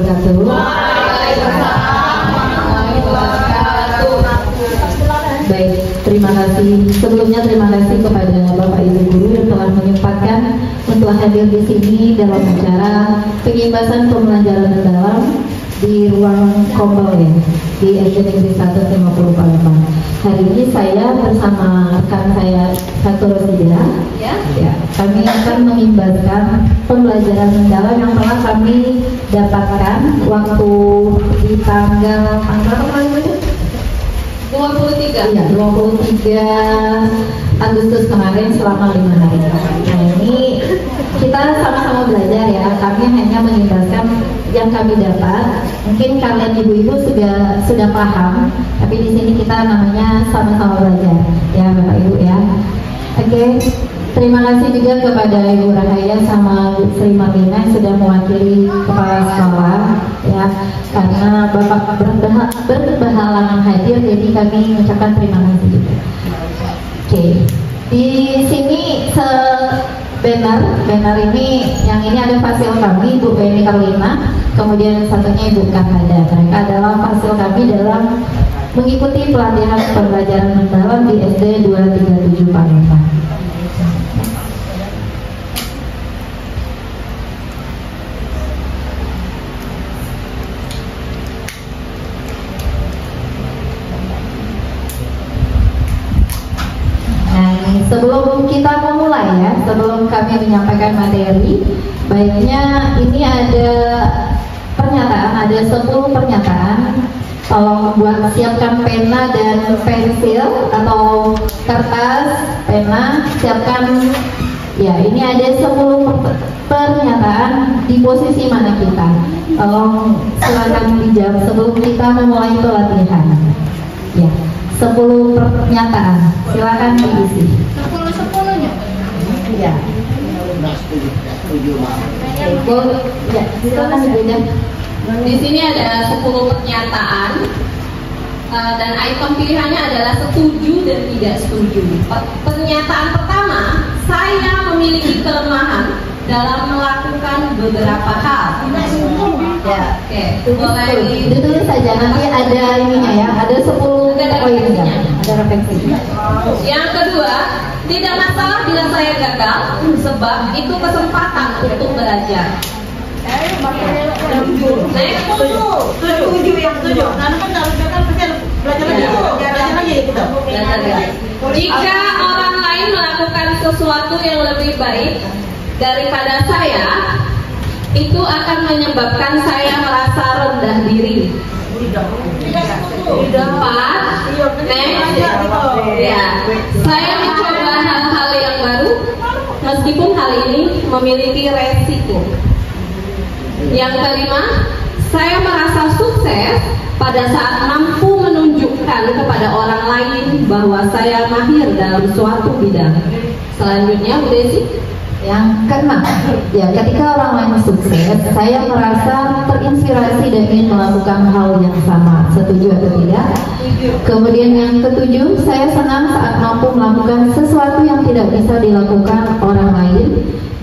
wabarakatuh. Baik, terima kasih. Sebelumnya terima kasih kepada Bapak Ibu Guru yang telah menyempatkan untuk hadir di sini dalam acara pengimbasan pembelajaran mendalam di ruang Kombel ya, di SD Negeri 1 50 Palembang. Hari ini saya bersama rekan saya Satu Rosida, ya, kami akan mengimbaskan pembelajaran mendalam yang telah kami dapatkan waktu di tanggal 23. Iya, 23 Agustus kemarin selama 5 hari. Nah, ini kita sama-sama belajar ya. Kami hanya mengimbaskan yang kami dapat. Mungkin kalian ibu-ibu sudah paham, tapi di sini kita namanya sama-sama belajar. Ya, Bapak Ibu ya. Oke. Terima kasih juga kepada Ibu Rahaya sama Sri Marlina yang sudah mewakili kepala sekolah ya, karena Bapak berkehalangan hadir, jadi kami mengucapkan terima kasih juga. Oke, di sini banner ini, yang ini ada fasil kami Ibu Beni Karlina, kemudian satunya Ibu Kahada. Mereka adalah fasil kami dalam mengikuti pelatihan pembelajaran mendalam di SD 237 Palembang. Sebelum kita memulai ya, sebelum kami menyampaikan materi, baiknya ini ada pernyataan, ada 10 pernyataan. Tolong siapkan pena dan pensil atau kertas, pena, siapkan. Ya, ini ada 10 pernyataan di posisi mana kita. Tolong silakan dijawab sebelum kita memulai pelatihan. Ya. 10 pernyataan, silakan diisi. 10-10-nya. Iya. Ya, silakan dibaca. Di sini ada 10 pernyataan dan item pilihannya adalah setuju dan tidak setuju. Pernyataan pertama, saya memiliki kelemahan dalam melakukan beberapa hal. Ya, oke. Boleh ditulis saja, nanti ada ininya ya, ada 10 poinnya, ada refleksi. Yang kedua, tidak masalah bila saya gagal, sebab itu kesempatan untuk belajar. Saya setuju yang setuju. Karena kan kalau gagal pasti belajar lagi. Jika orang lain melakukan sesuatu yang lebih baik daripada saya, itu akan menyebabkan saya merasa rendah diri. Empat, ya, saya mencoba hal-hal yang baru meskipun hal ini memiliki resiko. Yang kelima, saya merasa sukses pada saat mampu menunjukkan kepada orang lain bahwa saya mahir dalam suatu bidang. Selanjutnya, Bu Desi. Yang keenam, ya, ketika orang lain sukses, saya merasa terinspirasi dan ingin melakukan hal yang sama. Setuju atau tidak? Kemudian yang ketujuh, saya senang saat mampu melakukan sesuatu yang tidak bisa dilakukan orang lain.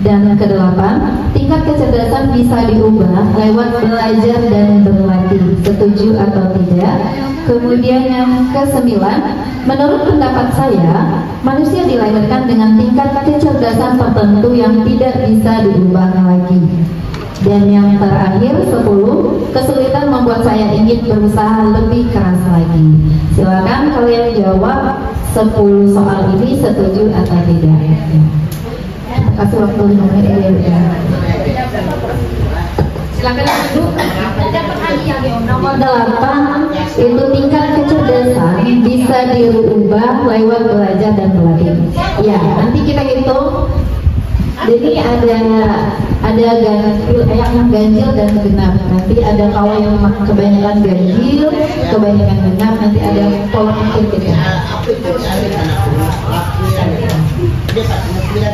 Dan kedelapan, tingkat kecerdasan bisa diubah lewat belajar dan berlatih. Setuju atau tidak? Kemudian yang kesembilan, menurut pendapat saya, manusia dilahirkan dengan tingkat kecerdasan tertentu yang tidak bisa diubah lagi. Dan yang terakhir 10, kesulitan membuat saya ingin berusaha lebih keras lagi. Silakan kalian jawab 10 soal ini, setuju atau tidak. Kasih waktu 5 menit ya. Silakan duduk. Nomor 8 itu tingkat kecerdasan bisa diubah lewat belajar dan berlatih. Ya, nanti kita hitung. Jadi ada ganjil dan genap. Nanti ada kalau yang kebanyakan ganjil, kebanyakan genap. Nanti ada pola pikir kita.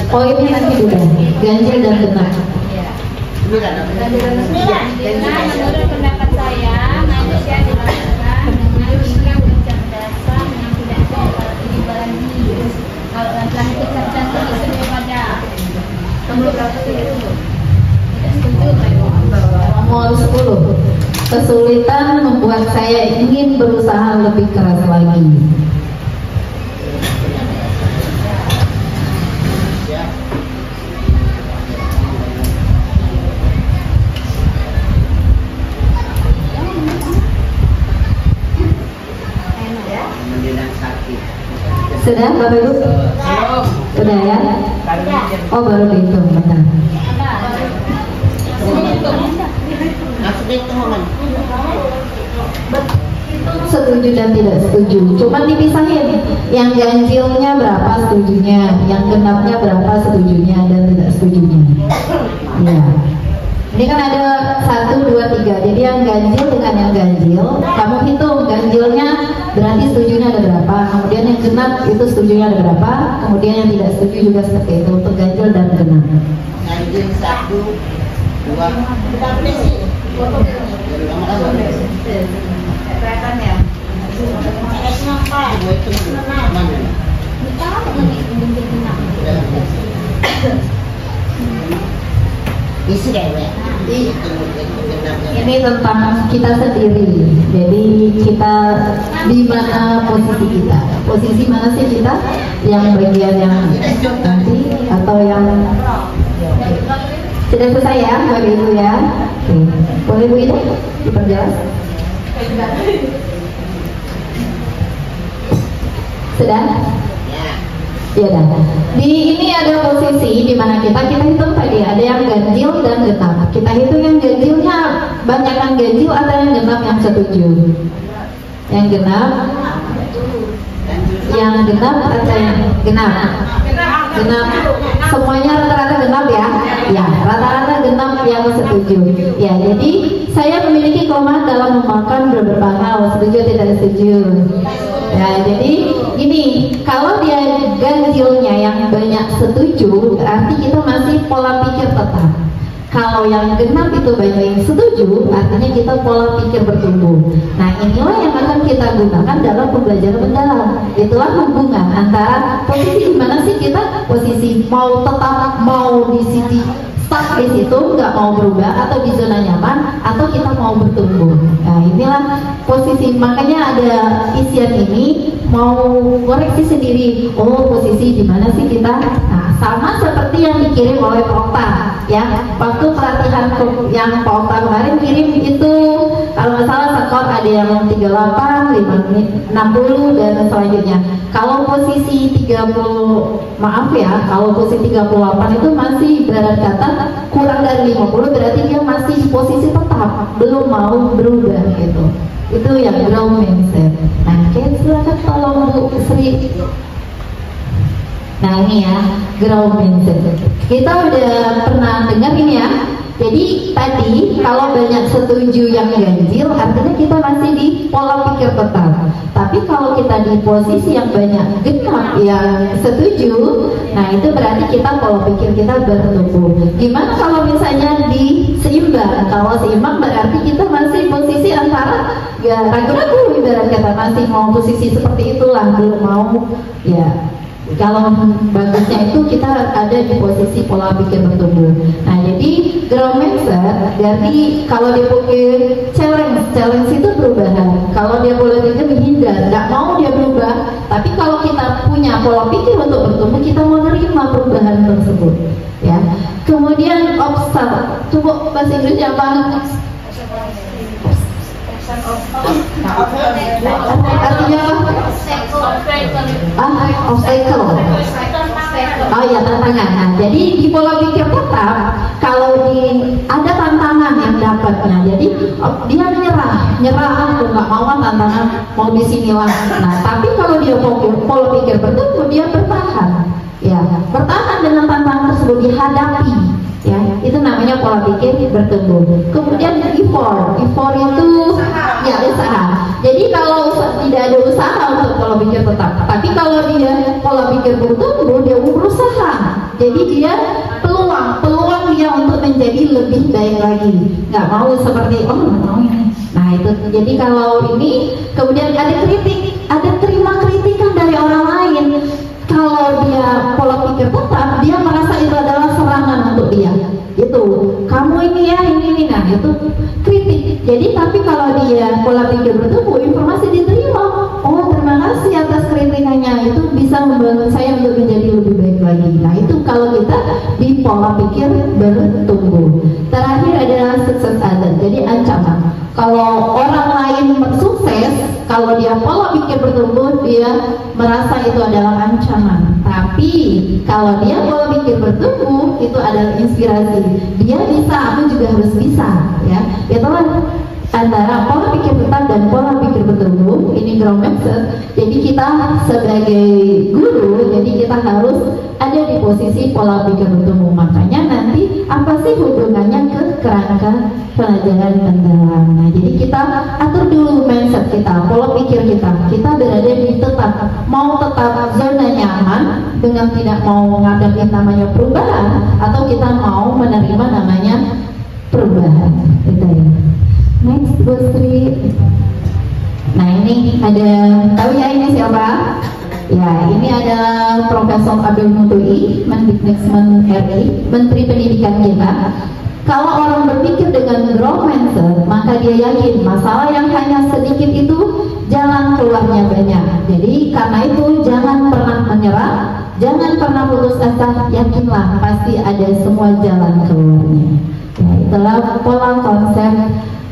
Poinnya nanti udah ganjil dan genap. Menurut pendapat saya, manusia dilahirkan dengan tingkat kecerdasan yang tidak bisa dibagi. Kalau laki-laki cerdas lebih pada nomor berapa itu? Tidak setuju. Nomor 10. kesulitan membuat saya ingin berusaha lebih keras lagi. Sudah Bapak Ibu? Sudah ya? Oh baru dihitung, benar. Setuju dan tidak setuju, cuma dipisahin. Yang ganjilnya berapa setujunya, yang genapnya berapa setujunya dan tidak setujunya. Ya. Ini kan ada 1, 2, 3. Jadi yang ganjil dengan yang ganjil, kamu hitung ganjilnya berarti setujunya ada berapa. Kemudian yang genap itu setujunya ada berapa. Kemudian yang tidak setuju juga seperti itu untuk ganjil dan genap. Ganjil 1, 2. Kita beli Ini tentang kita sendiri. Jadi kita di mana posisi kita? Posisi mana sih kita? Yang bagian yang nanti atau yang sudah selesai ya, Bapak Ibu ya? Oke. Boleh Bu ini diperjelas? Sudah? Ya dah. Di ini ada posisi di mana kita hitung tadi ada yang ganjil dan genap. Kita hitung yang ganjilnya banyakkan ganjil atau yang genap yang setuju. Yang genap atau yang genap? Genap. Semuanya rata-rata genap ya? Ya, rata-rata genap yang setuju. Ya, jadi saya memiliki komat dalam memakan beberapa hal, setuju tidak setuju. Ya, jadi ini kalau dia ganjilnya yang banyak setuju, berarti kita masih pola pikir tetap. Kalau yang genap itu banyak yang setuju, artinya kita pola pikir bertumbuh. Nah, inilah yang akan kita gunakan dalam pembelajaran mendalam. Itulah hubungan antara posisi di mana sih kita, posisi mau tetap mau di sini stuck di situ, nggak mau berubah, atau di zona nyaman, atau kita mau bertumbuh. Nah, inilah posisi. Makanya ada isian ini mau koreksi sendiri. Oh, posisi di mana sih kita? Nah, sama seperti yang dikirim oleh Pak Okta, ya. Waktu pelatihan yang Pak Okta kemarin kirim itu, kalau nggak salah skor ada yang 38, 60 dan selanjutnya. Kalau posisi 30, maaf ya, kalau posisi 38 itu masih ibarat kata kurang dari 50, berarti dia masih posisi tetap, belum mau berubah gitu. Itu yang ground mindset. Nah, silakan tolong Bu Sri. Nah, ini ya, ground mindset. Kita udah pernah dengar ini ya. Jadi tadi kalau banyak setuju yang ganjil, artinya kita masih di pola pikir tetap. Tapi kalau kita di posisi yang banyak genap yang setuju, nah itu berarti kita pola pikir kita bertumbuh. Gimana kalau misalnya di seimbang? Kalau seimbang berarti kita masih posisi antara ya ragu-ragu, ibarat kata masih mau posisi seperti itulah, belum mau ya. Kalau bagusnya itu kita ada di posisi pola pikir bertumbuh. Nah, jadi ground mindset berarti kalau dia pakai challenge itu perubahan. Kalau dia boleh saja menghindar, nggak mau dia berubah. Tapi kalau kita punya pola pikir untuk bertumbuh, kita mau menerima perubahan tersebut. Ya. Kemudian obstacle, coba bahasa Inggrisnya apa? Artinya obstacle. Oh ya, tantangan. Nah, jadi di pola pikir tetap kalau ada tantangan yang dapatnya, jadi dia nyerah, nggak mau tantangan, mau di sinilah. Nah, tapi kalau dia pola pikir bertumbuh, dia bertahan, ya bertahan dengan tantangan tersebut dihadapi. Ya, itu namanya pola pikir bertumbuh. Kemudian effort itu ya usaha. Jadi kalau tidak ada usaha untuk pola pikir tetap, tapi kalau dia pola pikir bertumbuh, dia berusaha. Jadi dia peluang dia untuk menjadi lebih baik lagi. Nggak mau seperti mau ini. Nah itu. Jadi kalau ini kemudian ada kritik, ada terima kritikan dari orang lain. Kalau dia pola pikir tetap, dia merasa itu adalah serangan untuk dia. Itu kamu ini ya ini, nah itu kritik. Jadi tapi kalau kalau dia pola pikir bertumbuh, informasi diterima. Oh, terima kasih atas kritikannya, itu bisa membantu saya untuk menjadi lebih baik lagi. Nah, itu kalau kita di pola pikir bertumbuh. Terakhir adalah sukses other, jadi ancaman. Kalau orang lain sukses, kalau dia pola pikir bertumbuh, dia merasa itu adalah ancaman. Tapi kalau dia pola pikir bertumbuh, itu adalah inspirasi. Dia bisa, aku juga harus bisa, ya. Itulah antara pola pikir tetap dan pola pikir bertumbuh. Ini growth mindset. Jadi kita sebagai guru, jadi kita harus ada di posisi pola pikir bertumbuh. Makanya nanti apa sih hubungannya ke kerangka pelajaran mendalam. Nah, jadi kita atur dulu mindset kita, pola pikir kita. Kita berada di mau tetap zona nyaman dengan tidak mau menghadapi namanya perubahan, atau kita mau menerima namanya perubahan. Gitu ya. Next, Bu Sri. Nah, ini ada, tahu ya ini siapa? Ya, ini adalah Profesor Abdul Mutui, Mendikbud RI, Menteri Pendidikan kita. Kalau orang berpikir dengan growth mindset, maka dia yakin masalah yang hanya sedikit itu jalan keluarnya banyak. Jadi karena itu jangan pernah menyerah, jangan pernah putus asa, yakinlah pasti ada semua jalan keluarnya. Ya, itulah pola konsep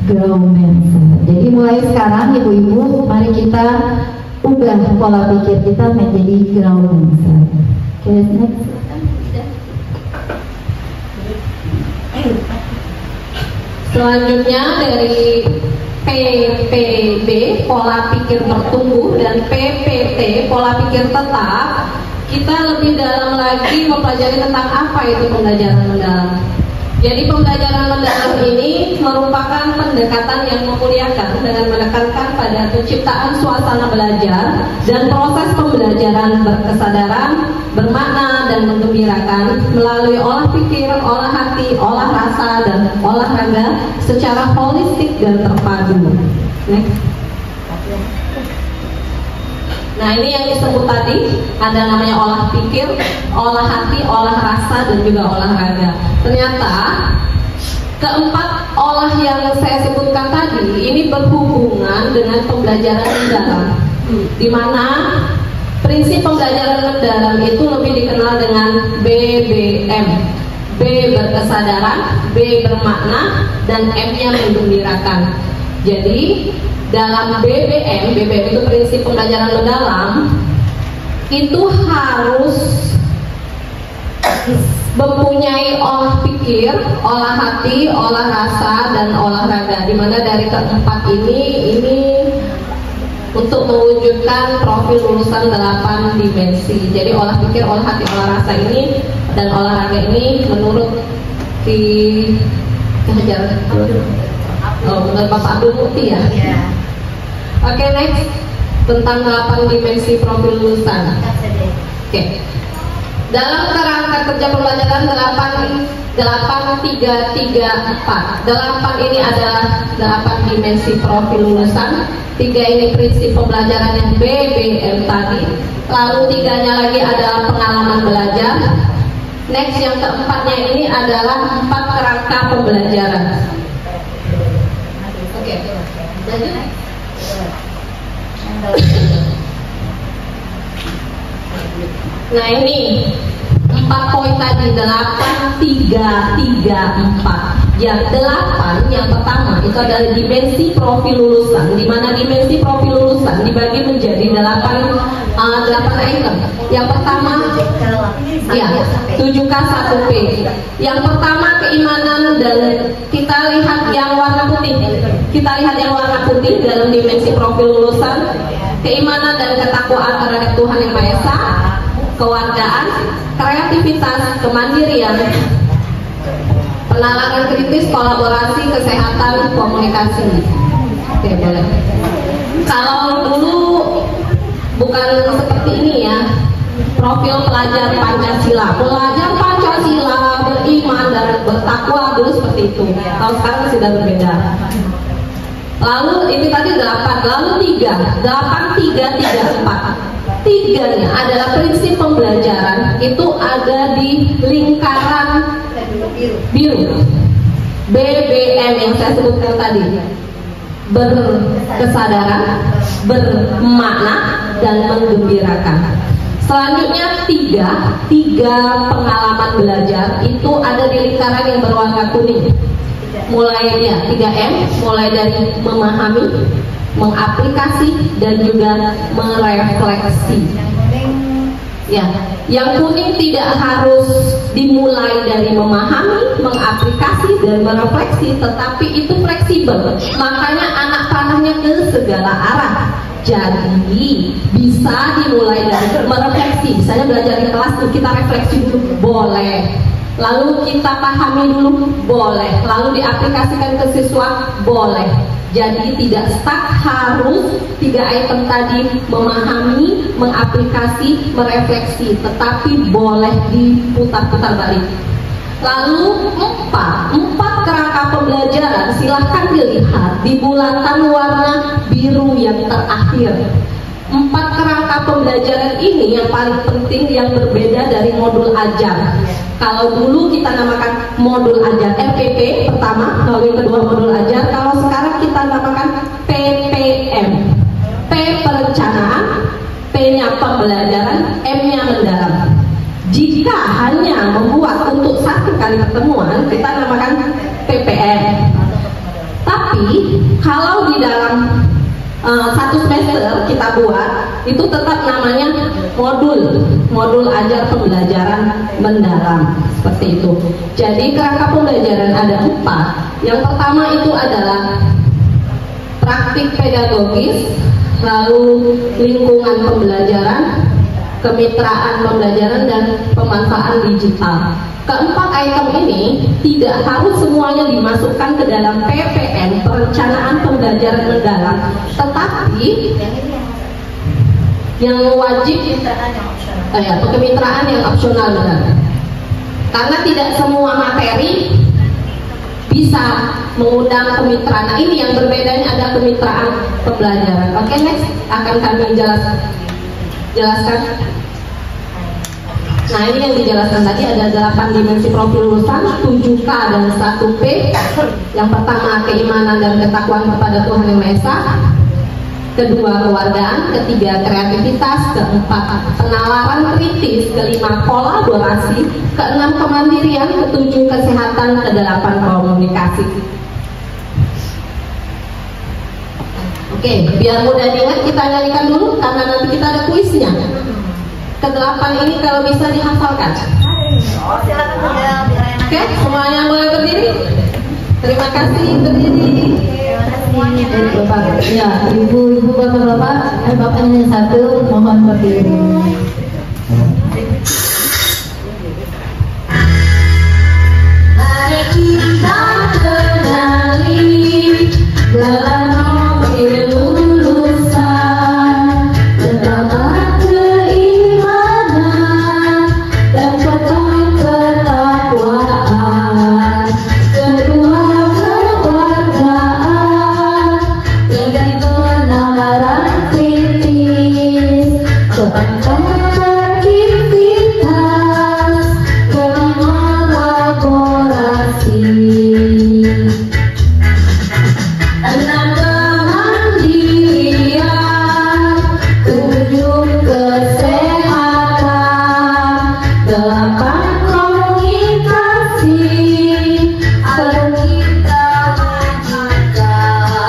growth mindset. Jadi mulai sekarang ibu-ibu, mari kita ubah pola pikir kita menjadi growth mindset. Oke, next. Selanjutnya dari PPB, pola pikir bertumbuh, dan PPT, pola pikir tetap, kita lebih dalam lagi mempelajari tentang apa itu pembelajaran mendalam. Jadi pembelajaran mendalam ini merupakan pendekatan yang memuliakan dengan menekankan pada penciptaan suasana belajar dan proses pembelajaran berkesadaran, bermakna dan menggembirakan melalui olah pikir, olah hati, olah rasa, dan olahraga secara holistik dan terpadu. Next. Nah, ini yang disebut tadi ada namanya olah pikir, olah hati, olah rasa, dan juga olahraga. Ternyata keempat olah yang saya sebutkan tadi ini berhubungan dengan pembelajaran mendalam, di mana prinsip pembelajaran mendalam itu lebih dikenal dengan BBM. B berkesadaran, B bermakna, dan M-nya menggembirakan. Jadi dalam BBM itu prinsip pembelajaran mendalam, itu harus mempunyai olah pikir, olah hati, olah rasa, dan olahraga. Dimana dari keempat ini untuk mewujudkan profil lulusan 8 dimensi. Jadi olah pikir, olah hati, olah rasa ini dan olahraga ini menurut menurut Bapak Abdul Muti ya. Oke, next tentang 8 dimensi profil lulusan. Oke. Dalam kerangka kerja pembelajaran 8-3-3-4. 8 ini adalah 8 dimensi profil lulusan. 3 ini prinsip pembelajaran yang BBM tadi. Lalu 3-nya lagi adalah pengalaman belajar. Next yang keempatnya ini adalah 4 kerangka pembelajaran. Oke, lanjut. Nah, ini 4 poin tadi, 8-3-3-4. Yang 8 yang pertama itu adalah dimensi profil lulusan, di mana dimensi profil lulusan dibagi menjadi 8 item. Yang pertama ya 7K1P. Yang pertama keimanan, dan kita lihat yang warna putih. Kita lihat yang warna putih dalam dimensi profil lulusan. Keimanan dan ketakwaan terhadap Tuhan Yang Maha Esa, kewargaan, kreativitas, kemandirian, penalaran kritis, kolaborasi, kesehatan, komunikasi. Oke, boleh. Kalau dulu bukan seperti ini ya, profil pelajar Pancasila. Pelajar Pancasila beriman dan bertakwa dulu seperti itu. Kalau sekarang sudah berbeda. Lalu ini tadi 8, lalu 3, 8-3-3-4. 3-nya adalah prinsip pembelajaran, itu ada di lingkaran biru. BBM yang saya sebutkan tadi. berkesadaran, bermakna, dan menggembirakan. Selanjutnya tiga pengalaman belajar itu ada di lingkaran yang berwarna kuning. Mulainya 3M, mulai dari memahami, mengaplikasi, dan juga merefleksi. Ya, yang kuning tidak harus dimulai dari memahami, mengaplikasi, dan merefleksi, tetapi itu fleksibel. Makanya anak panahnya ke segala arah. Jadi bisa dimulai dari merefleksi. Misalnya belajar di kelas kita refleksi dulu, boleh. Lalu kita pahami dulu, boleh. Lalu diaplikasikan ke siswa, boleh. Jadi tidak stuck, harus 3 item tadi, memahami, mengaplikasi, merefleksi, tetapi boleh diputar-putar balik. Lalu 4 kerangka pembelajaran, silahkan dilihat di bulatan warna biru yang terakhir. 4 kerangka pembelajaran ini yang paling penting, yang berbeda dari modul ajar. Kalau dulu kita namakan modul ajar RPP pertama, lalu yang kedua modul ajar. Kalau sekarang kita namakan PPM. P perencanaan, P-nya pembelajaran, M-nya mendalam. Jika hanya membuat untuk 1 kali pertemuan, kita namakan PPM. Tapi kalau di dalam 1 semester kita buat, itu tetap namanya modul ajar pembelajaran mendalam, seperti itu. Jadi kerangka pembelajaran ada 4. Yang pertama itu adalah praktik pedagogis, lalu lingkungan pembelajaran, kemitraan pembelajaran, dan pemanfaatan digital. Keempat item ini tidak harus semuanya dimasukkan ke dalam PPM, perencanaan pembelajaran mendalam, tetapi yang wajib kemitraan yang opsional, benar. Karena tidak semua materi bisa mengundang kemitraan. Nah, ini yang berbedanya, ada kemitraan pembelajaran. Oke, next akan kami jelaskan. Nah, ini yang dijelaskan tadi ada 8 dimensi profil lulusan, 7K dan 1P. Yang pertama keimanan dan ketakwaan kepada Tuhan Yang Maha Esa. Kedua kewargaan, ketiga kreativitas, keempat penalaran kritis, kelima kolaborasi, keenam kemandirian, ketujuh kesehatan, kedelapan komunikasi. Oke, biar mudah diingat kita nyanyikan dulu karena nanti kita ada kuisnya. Kedelapan ini kalau bisa dihafalkan. Oke, semuanya boleh berdiri. Terima kasih, berdiri. Bapak, ya, ibu, bapak, bapaknya satu, mohon berdiri. Mari kita kenali dalam mobil lulusan, terdapat keimanan dan penuh ketakwaan, kedua kewargaan, dan penalaran kritis, keempat aktivitas, kelima kolaborasi. Enam kemandirian, 7 kesehatan, 8 komunikasi, kita wujudkan.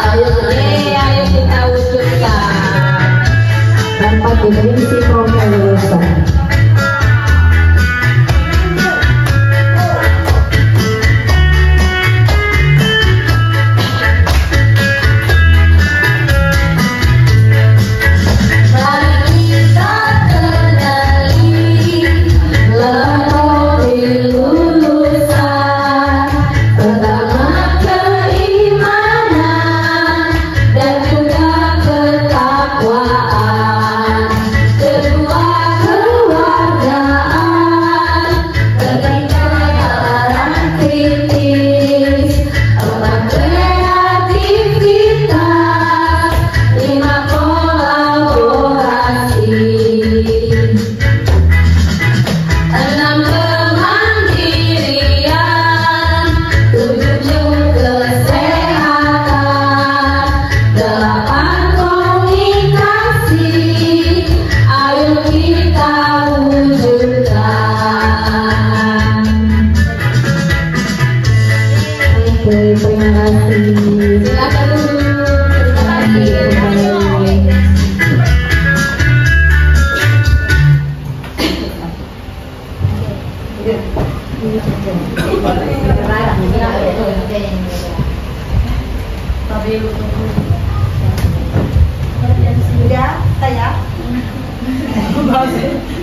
Ayo kita wujudkan. Tanpa dimensi profil lulusan. Ketakwaan,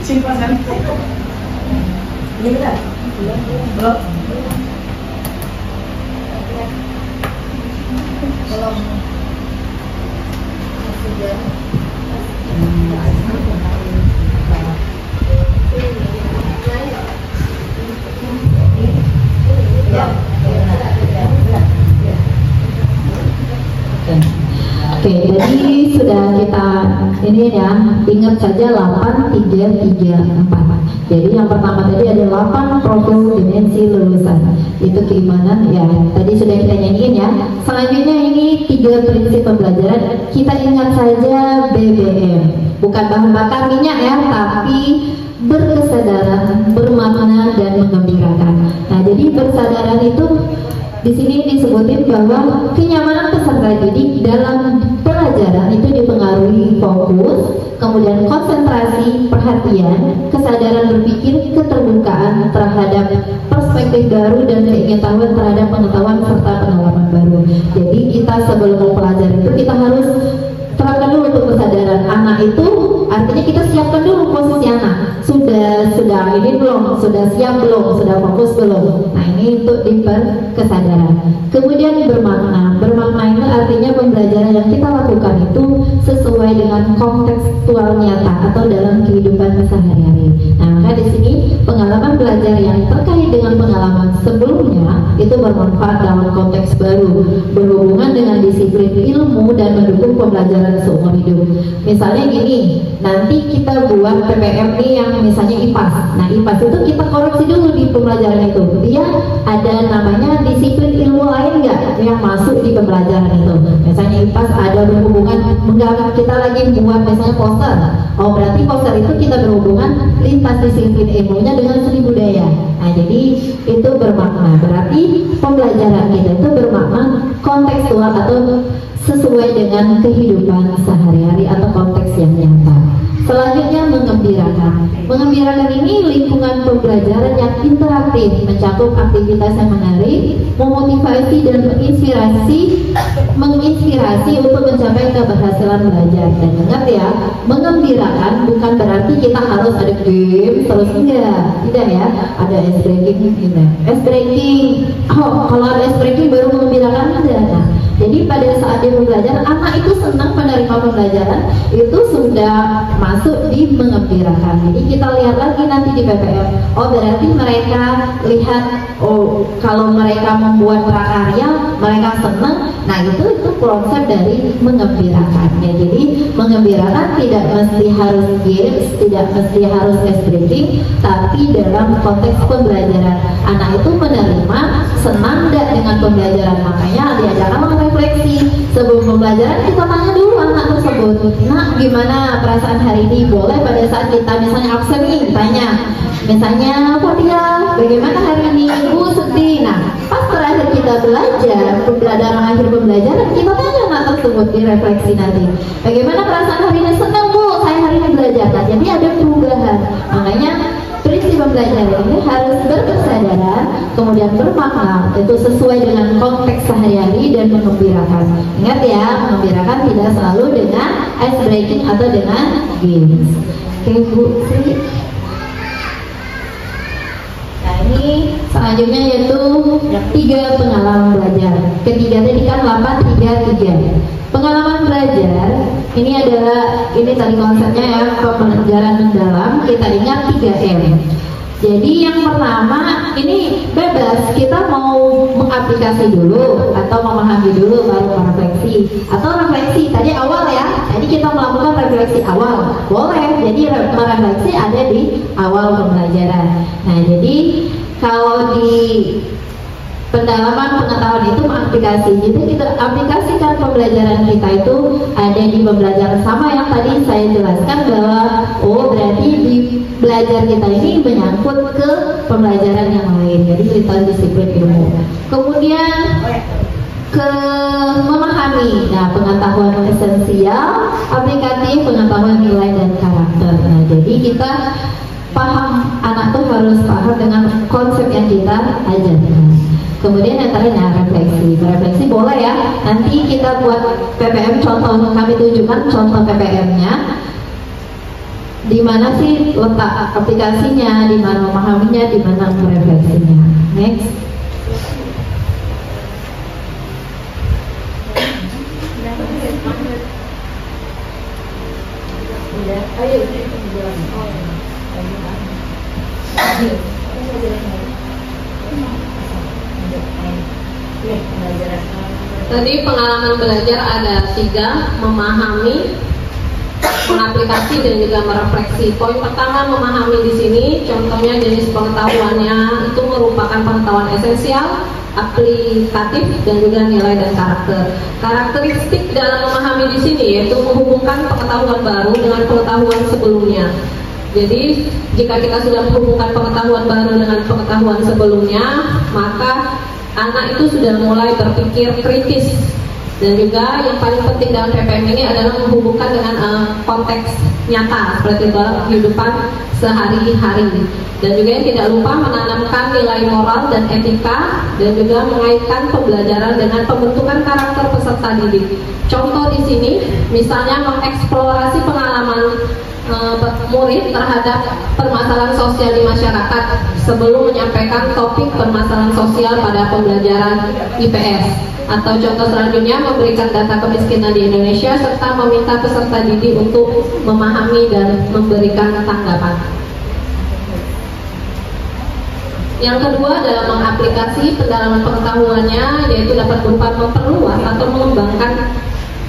Simpasan. Ini benar. Belum. Belum. Oke, jadi sudah kita ini ya, ingat saja 8, 3, 3, 4. Jadi yang pertama tadi ada 8 profil dimensi lulusan. Itu keimanan ya, tadi sudah kita nyanyiin ya. Selanjutnya ini 3 prinsip pembelajaran. Kita ingat saja BBM, bukan bahan bakar minyak ya, tapi berkesadaran, bermakna dan menggembirakan. Nah, jadi bersadaran itu di sini disebutin bahwa kenyamanan peserta didik dalam pelajaran itu dipengaruhi fokus, kemudian konsentrasi, perhatian, kesadaran berpikir, keterbukaan terhadap perspektif baru dan keingintahuan terhadap pengetahuan serta pengalaman baru. Jadi kita sebelum mempelajari itu kita harus terapkan dulu untuk kesadaran anak itu, artinya kita siapkan dulu posisi anak. Sudah ini belum, sudah siap belum, sudah fokus belum. Nah, ini untuk kesadaran. Kemudian bermakna itu artinya pembelajaran yang kita lakukan itu sesuai dengan kontekstual nyata atau dalam kehidupan sehari-hari. Nah, maka di sini pengalaman belajar yang terkait dengan pengalaman sebelumnya itu bermanfaat dalam konteks baru, berhubungan dengan disiplin ilmu dan mendukung pembelajaran seumur hidup. Misalnya gini, nanti kita buat PPM nih yang misalnya IPAS. Nah, IPAS itu kita koreksi dulu di pembelajaran itu. Dia ada namanya disiplin ilmu lain nggak yang masuk di pembelajaran itu. Misalnya IPAS ada berhubungan, kita lagi buat misalnya poster. Oh, berarti poster itu kita berhubungan lintas disiplin ilmunya dengan seni budaya. Nah, jadi itu bermakna. Berarti pembelajaran kita itu bermakna kontekstual atau sesuai dengan kehidupan sehari-hari atau konteks yang nyata. Selanjutnya mengembirakan. Mengembirakan ini lingkungan pembelajaran yang interaktif, mencakup aktivitas yang menarik, memotivasi dan menginspirasi untuk mencapai keberhasilan belajar. Dan ingat ya, mengembirakan bukan berarti kita harus ada game terus, tidak ya. Ada ice breaking. Oh, kalau ada ice breaking baru mengembirakan tidak. Nah, jadi pada saat dia belajar, anak itu senang menerima pembelajaran, itu sudah masuk di mengembirakan. Jadi kita lihat lagi nanti di PPM. Oh, berarti mereka lihat, oh kalau mereka membuat prakarya, mereka senang. Nah, itu konsep dari mengembirakan. Ya, jadi mengembirakan tidak mesti harus games, tidak mesti harus ice breaking, tapi dalam konteks pembelajaran. Anak itu menerima, senang tidak dengan pembelajaran, makanya diajarkan refleksi. Sebelum pembelajaran kita tanya dulu anak tersebut, nak gimana perasaan hari ini? Boleh pada saat kita misalnya absen nih, tanya misalnya Fadia, bagaimana hari ini? Bu sedih. Nah, pas terakhir kita belajar, pembelajaran akhir pembelajaran, kita tanya anak tersebut di refleksi nanti, bagaimana perasaan hari ini? Senang Bu, saya hari ini belajar. Nah, jadi ada perubahan. Makanya prinsip pembelajaran ini harus berkesadaran, kemudian bermakna, itu sesuai dengan konteks sehari-hari dan mengembirakan. Ingat ya, mengembirakan tidak selalu dengan ice breaking atau dengan games. Oke Bu Sri. Nah, ini selanjutnya yaitu 3 pengalaman belajar. Ketiga tadi kan 8, 3, 3. Pengalaman belajar ini adalah, ini tadi konsepnya ya, pembelajaran mendalam. Kita ingat 3M. Jadi yang pertama ini bebas, kita mau mengaplikasi dulu atau memahami dulu baru merefleksi, atau refleksi tadi awal ya. Jadi kita melakukan refleksi awal, boleh. Jadi merefleksi ada di awal pembelajaran. Nah, jadi kalau di pendalaman pengetahuan itu mengaplikasi. Jadi kita aplikasikan pembelajaran kita itu ada di pembelajaran sama yang tadi saya jelaskan bahwa oh berarti di belajar kita ini menyangkut ke pembelajaran yang lain. Jadi lintas disiplin ilmu. Kemudian ke memahami, nah pengetahuan esensial, aplikatif, pengetahuan nilai dan karakter. Nah, jadi kita paham, anak tuh harus paham dengan konsep yang kita ajarkan. Kemudian yang terakhir refleksi. Refleksi boleh ya. Nanti kita buat PPM contoh, kami tunjukkan contoh PPM-nya di mana sih letak aplikasinya, di mana memahaminya, di mana merefleksinya. Next. Tadi pengalaman belajar ada 3, memahami, mengaplikasi, dan juga merefleksi. Poin pertama, memahami di sini, contohnya jenis pengetahuannya itu merupakan pengetahuan esensial, aplikatif, dan juga nilai dan karakter. Karakteristik dalam memahami di sini yaitu menghubungkan pengetahuan baru dengan pengetahuan sebelumnya. Jadi jika kita sudah menghubungkan pengetahuan baru dengan pengetahuan sebelumnya, maka anak itu sudah mulai berpikir kritis. Dan juga yang paling penting dalam PPM ini adalah menghubungkan dengan konteks nyata seperti dalam kehidupan sehari-hari. Dan juga yang tidak lupa menanamkan nilai moral dan etika, dan juga mengaitkan pembelajaran dengan pembentukan karakter peserta didik. Contoh di sini, misalnya mengeksplorasi pengalaman murid terhadap permasalahan sosial di masyarakat sebelum menyampaikan topik permasalahan sosial pada pembelajaran IPS. Atau contoh selanjutnya, memberikan data kemiskinan di Indonesia serta meminta peserta didik untuk memahami dan memberikan tanggapan. Yang kedua adalah mengaplikasi pendalaman pengetahuannya, yaitu dapat berupa memperluas atau mengembangkan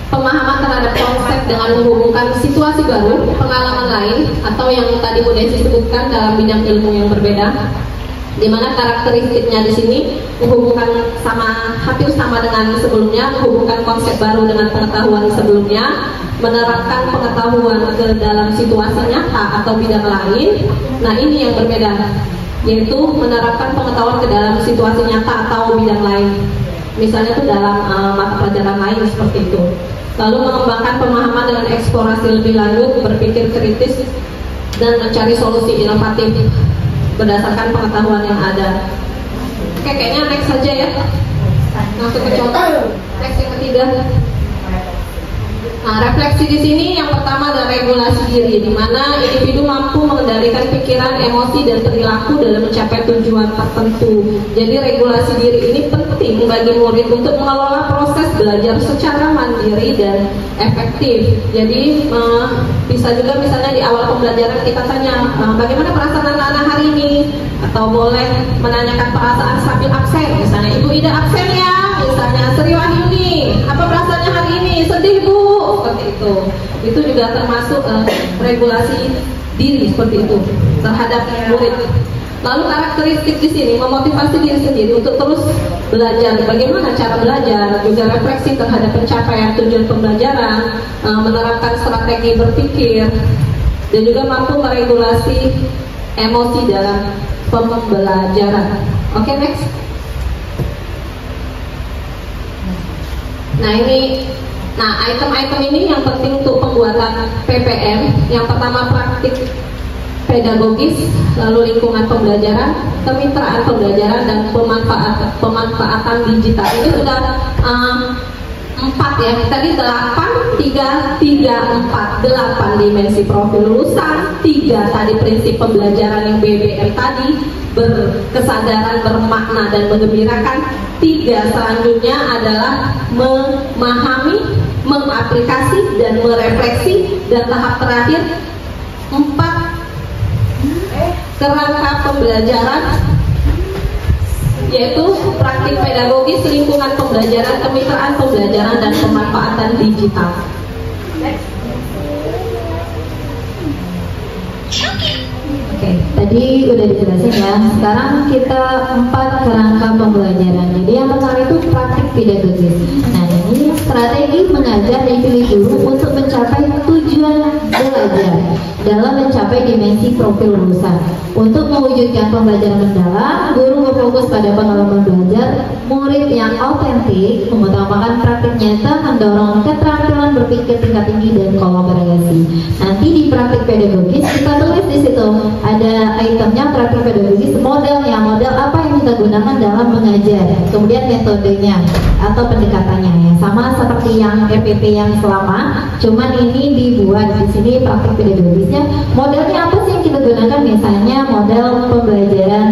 pemahaman terhadap konsep dengan menghubungkan situasi baru, pengalaman lain, atau yang tadi Bu Desi sebutkan dalam bidang ilmu yang berbeda, di mana karakteristiknya di sini menghubungkan hampir sama dengan sebelumnya, menghubungkan konsep baru dengan pengetahuan sebelumnya, menerapkan pengetahuan ke dalam situasi nyata atau bidang lain. Nah, ini yang berbeda, yaitu menerapkan pengetahuan ke dalam situasi nyata atau bidang lain. Misalnya itu dalam mata pelajaran lain seperti itu. Lalu mengembangkan pemahaman dengan eksplorasi lebih lanjut, berpikir kritis, dan mencari solusi inovatif berdasarkan pengetahuan yang ada. Oke, kayaknya next saja ya. Langsung ke contoh. Next yang ketiga. Nah, refleksi di sini yang pertama adalah regulasi diri, di mana individu mampu mengendalikan pikiran, emosi, dan perilaku dalam mencapai tujuan tertentu. Jadi regulasi diri ini penting bagi murid untuk mengelola proses belajar secara mandiri dan efektif. Jadi bisa juga misalnya di awal pembelajaran kita tanya bagaimana perasaan anak-anak hari ini, atau boleh menanyakan perasaan sambil absen. Misalnya Ibu Ida absen ya, misalnya Sri Wahyuni, apa perasaannya hari ini? Sedih Bu, seperti itu. Itu juga termasuk regulasi diri seperti itu terhadap murid. Lalu karakteristik di sini memotivasi diri sendiri untuk terus belajar. Bagaimana cara belajar, juga refleksi terhadap pencapaian tujuan pembelajaran, menerapkan strategi berpikir, dan juga mampu meregulasi emosi dalam pembelajaran. Oke, next. Nah, item-item ini yang penting untuk pembuatan PPM. Yang pertama praktik pedagogis, lalu lingkungan pembelajaran, kemitraan pembelajaran, dan pemanfaatan digital. Ini sudah 4 ya. Tadi 8, 3, 4, 8 dimensi profil lulusan, 3 tadi prinsip pembelajaran yang BBM tadi, berkesadaran, bermakna, dan menggembirakan. 3 selanjutnya adalah memahami, mengaplikasi, dan merefleksi. Dan tahap terakhir 4 kerangka pembelajaran, yaitu praktik pedagogis, lingkungan pembelajaran, kemitraan pembelajaran, dan pemanfaatan digital. Oke, tadi udah dijelasin ya. Sekarang kita 4 kerangka pembelajaran. Jadi yang pertama itu praktik pedagogis. Nah, ini strategi mengajar individu untuk mencapai tujuan belajar dalam mencapai dimensi profil lulusan. Untuk mewujudkan pembelajaran mendalam, guru berfokus pada pengalaman belajar murid yang autentik, mengutamakan praktik nyata, mendorong keterampilan berpikir tingkat tinggi dan kolaborasi. Nanti di praktik pedagogis kita tulis di situ ada itemnya praktik pedagogis, modelnya, model apa yang kita gunakan digunakan dalam mengajar. Kemudian metodenya atau pendekatannya ya sama seperti yang RPP yang selama, cuman ini dibuat di sini praktik pedagogisnya. Modelnya apa sih yang kita gunakan? Misalnya model pembelajaran,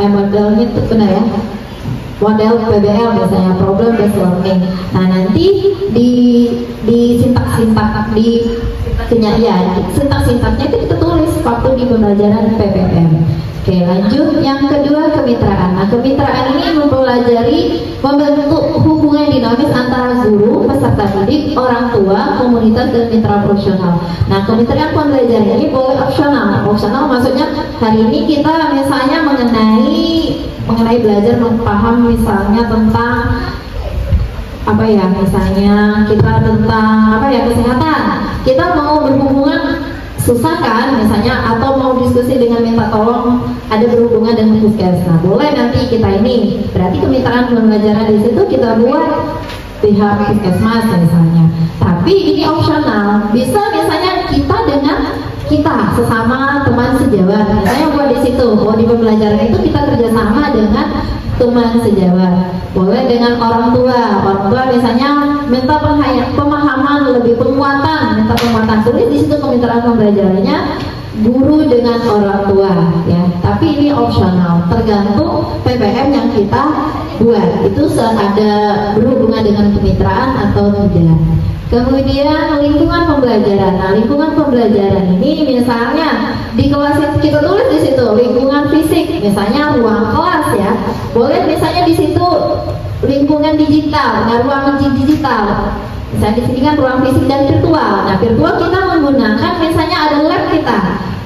modelnya itu benar ya, model PBL misalnya, problem based learning. Nah nanti di sintak-sintak di sintak-sintaknya itu kita tulis waktu di pembelajaran PPM. Oke, lanjut yang kedua, kemitraan. Nah, kemitraan ini mempelajari membentuk hubungan dinamis antara guru, peserta didik, orang tua, komunitas, dan mitra profesional. Nah, kemitraan pembelajaran ini boleh opsional. Opsional maksudnya hari ini kita misalnya mengenai belajar memaham misalnya tentang apa ya, misalnya kita tentang apa ya, kesehatan. Kita mau berhubungan susah kan misalnya, atau mau diskusi dengan minta tolong ada berhubungan dengan puskes. Nah boleh nanti kita ini berarti kemitraan pembelajaran di situ kita buat pihak puskesmas misalnya. Tapi ini opsional, bisa misalnya kita dengan kita sesama teman sejawat, misalnya buat di situ. Oh di pembelajaran itu kita kerjasama dengan teman sejawat. Boleh dengan orang tua misalnya minta pemahaman lebih, penguatan, minta penguatan. Tulis di situ kemitraan pembelajarannya guru dengan orang tua ya. Tapi ini opsional, tergantung PPM yang kita buat itu ada berhubungan dengan kemitraan atau tidak. Kemudian lingkungan pembelajaran. Nah, lingkungan pembelajaran ini misalnya di kelas kita tulis di situ lingkungan fisik, misalnya ruang kelas ya. Boleh misalnya di situ lingkungan digital, nah ruangan digital. Misalnya di sini kan ruang fisik dan virtual. Nah, virtual kita menggunakan misalnya ada lab kita.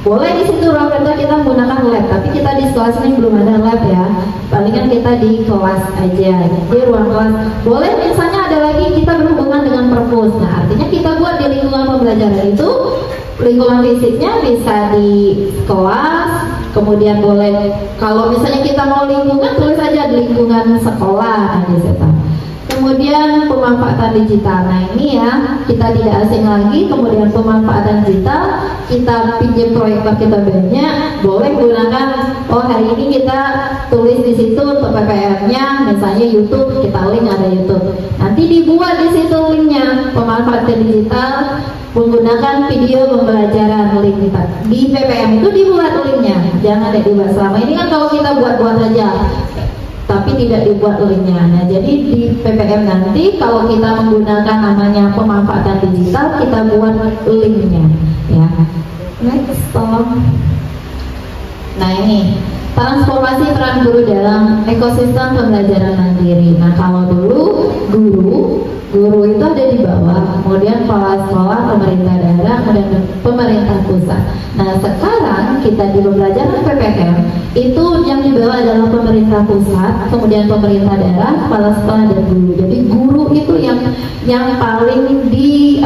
Boleh di situ ruang virtual kita menggunakan lab, tapi kita di kelas ini belum ada lab ya. Palingan kita di kelas aja. Di ruang kelas. Boleh misalnya ada lagi kita berhubungan dengan perpus. Nah, artinya kita buat di lingkungan pembelajaran itu lingkungan fisiknya bisa di kelas. Kemudian boleh kalau misalnya kita mau lingkungan tulis aja di lingkungan sekolah di situ. Kemudian pemanfaatan digital. Nah ini ya kita tidak asing lagi. Kemudian pemanfaatan digital, kita pinjam proyektor kita banyak, boleh gunakan. Oh hari ini kita tulis di situ untuk PPM-nya, misalnya YouTube, kita link ada YouTube. Nanti dibuat di situ linknya. Pemanfaatan digital menggunakan video pembelajaran link kita. Di PPM itu dibuat linknya, jangan ada dibuat. Selama ini kan kalau kita buat-buat aja tapi tidak dibuat linknya. Nah jadi di PPM nanti kalau kita menggunakan namanya pemanfaatan digital, kita buat linknya ya. Next tolong. Nah ini transformasi peran guru dalam ekosistem pembelajaran mandiri. Nah kalau dulu guru itu ada di bawah, kemudian kepala sekolah, pemerintah daerah, kemudian pemerintah pusat. Nah sekarang kita di pembelajaran PPM itu yang di bawah adalah pemerintah pusat, kemudian pemerintah daerah, kepala sekolah dan guru. Jadi guru itu yang paling di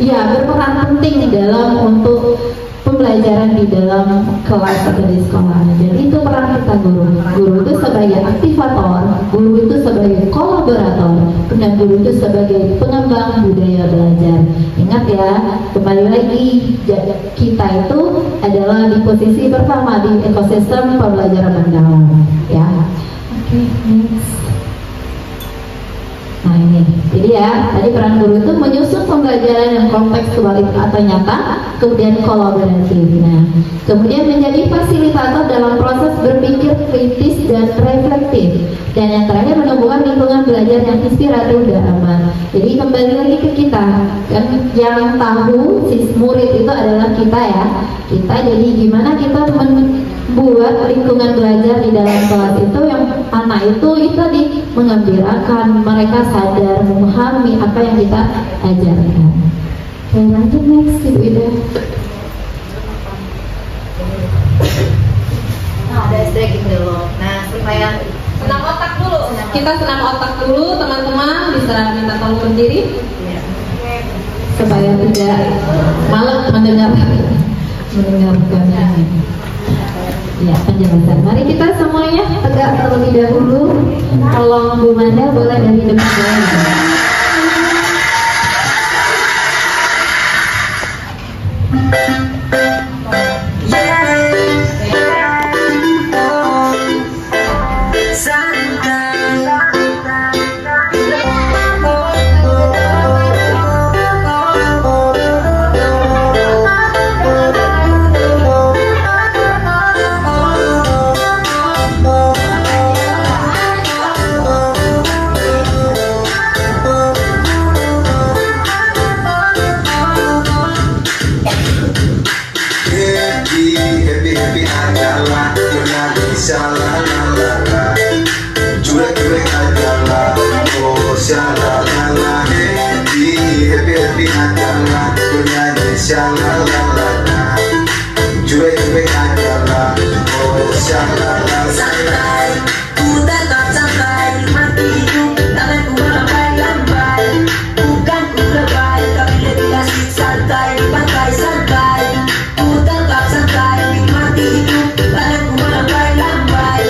ya berperan penting dalam untuk pembelajaran di dalam kelas atau di sekolah. Jadi itu peran kita guru. Guru itu sebagai aktivator, guru itu sebagai kolaborator, dan guru itu sebagai pengembang budaya belajar. Ingat ya, kembali lagi kita itu adalah di posisi pertama di ekosistem pembelajaran mendalam. Ya, oke, next. Nah ini, jadi ya, tadi peran guru itu menyusun pembelajaran yang kontekstual atau nyata, kemudian kolaboratif. Nah, kemudian menjadi fasilitator dalam proses berpikir kritis dan reflektif. Dan yang terakhir menumbuhkan lingkungan belajar yang inspiratif dan aman. Jadi kembali lagi ke kita, kan yang tahu si murid itu adalah kita ya. Kita jadi gimana kita membuat lingkungan belajar di dalam kelas itu yang anak itu tadi mengembirakan, mereka sadar memahami apa yang kita ajarkan. Oke, lanjut next Ibu Ida. Nah, ada stretching dulu. Nah, supaya Senam otak dulu. Kita senam otak dulu, teman-teman bisa minta tolong berdiri supaya tidak malas mendengarkan ya penjelasan. Mari kita semuanya tegak terlebih dahulu. Tolong Bu Manda boleh dari depan. Sha-la-la-la-la, cuek-cuek aja lah. Oh, sha-la-la-la. Santai, ku tetap santai, nikmati hidup, tanganku melambai-lambai. Bukan ku lebay, tapi lebih asik santai, di pantai santai. Ku tetap santai, nikmati hidup, tanganku melambai-lambai.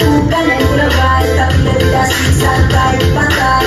Bukan ku lebay, tapi lebih asik santai, di pantai.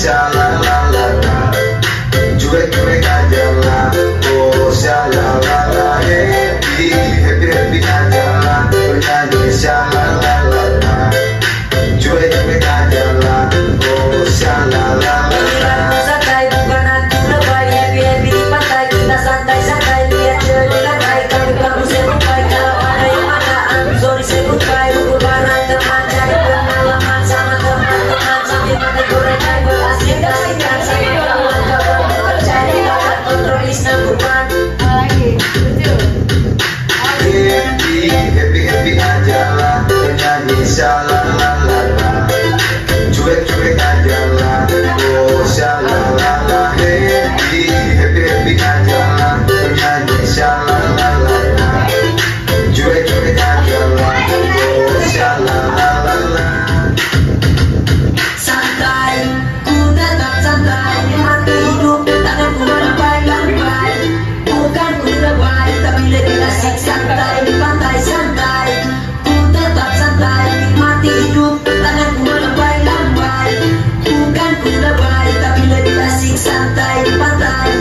Sha-la-la-la-la, cuek-cuek aja lah. Oh, sha-la-la-la, happy aja lah. Bernyanyi sha-la-la-la-la, cuek-cuek aja lah. Oh, sha-la-la-la-la. Santai bukan aku lebay, happy di pantai kita santai-santai lihat jendela baik. Kamu sebut baik kalau ada yang mana, I'm sorry sebut baik. Ukur barang teman cari pengalaman sama teman-teman sambil makan goreng baik berhasil kasihkan sama teman teman cari lawan kontrolis nampuan. Happy aja lah. Bernyanyi sha-la-la-la-la, cuek-cuek aja lah. Oh, sha-la-la-la, happy aja lah. Bernyanyi sha-la-la-la-la, cuek-cuek aja lah. Oh, sha-la-la-la-la. Santai, ku tetap santai, nikmati hidup, tanganku melambai-lambai. Bukan ku lebay, tapi lebih asik santai di pantai santai. Ku tetap santai, nikmati hidup, tanganku melambai-lambai. Bukan ku lebay, tapi lebih asik santai di pantai.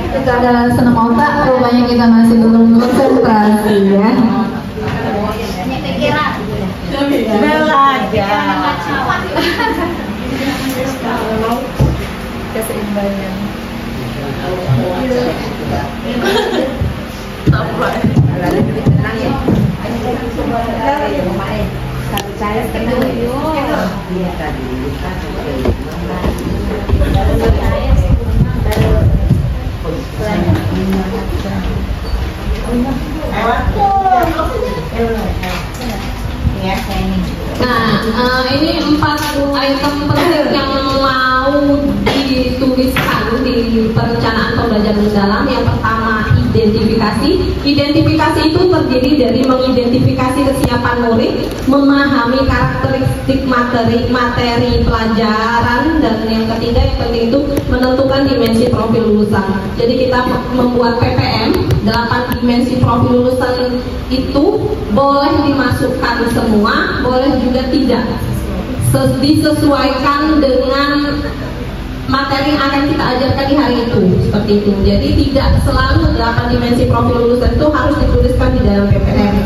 Kita ada senam otak, rupanya kita masih belum konsentrasi ya. Banyak pikiran. Belajar. Keseimbangan. Saya tenang. Iya tadi. Nah, ini 4 item penting yang mau dituliskan di perencanaan pembelajaran mendalam. Yang pertama, identifikasi Identifikasi itu terdiri dari mengidentifikasi kesiapan murid, memahami karakteristik materi pelajaran, dan yang ketiga yang penting itu menentukan dimensi profil lulusan. Jadi kita membuat PPM 8 dimensi profil lulusan itu boleh dimasukkan semua, boleh juga tidak, disesuaikan dengan materi yang akan kita ajarkan di hari itu, seperti itu. Jadi tidak selalu 8 dimensi profil lulusan itu harus dituliskan di dalam PPM.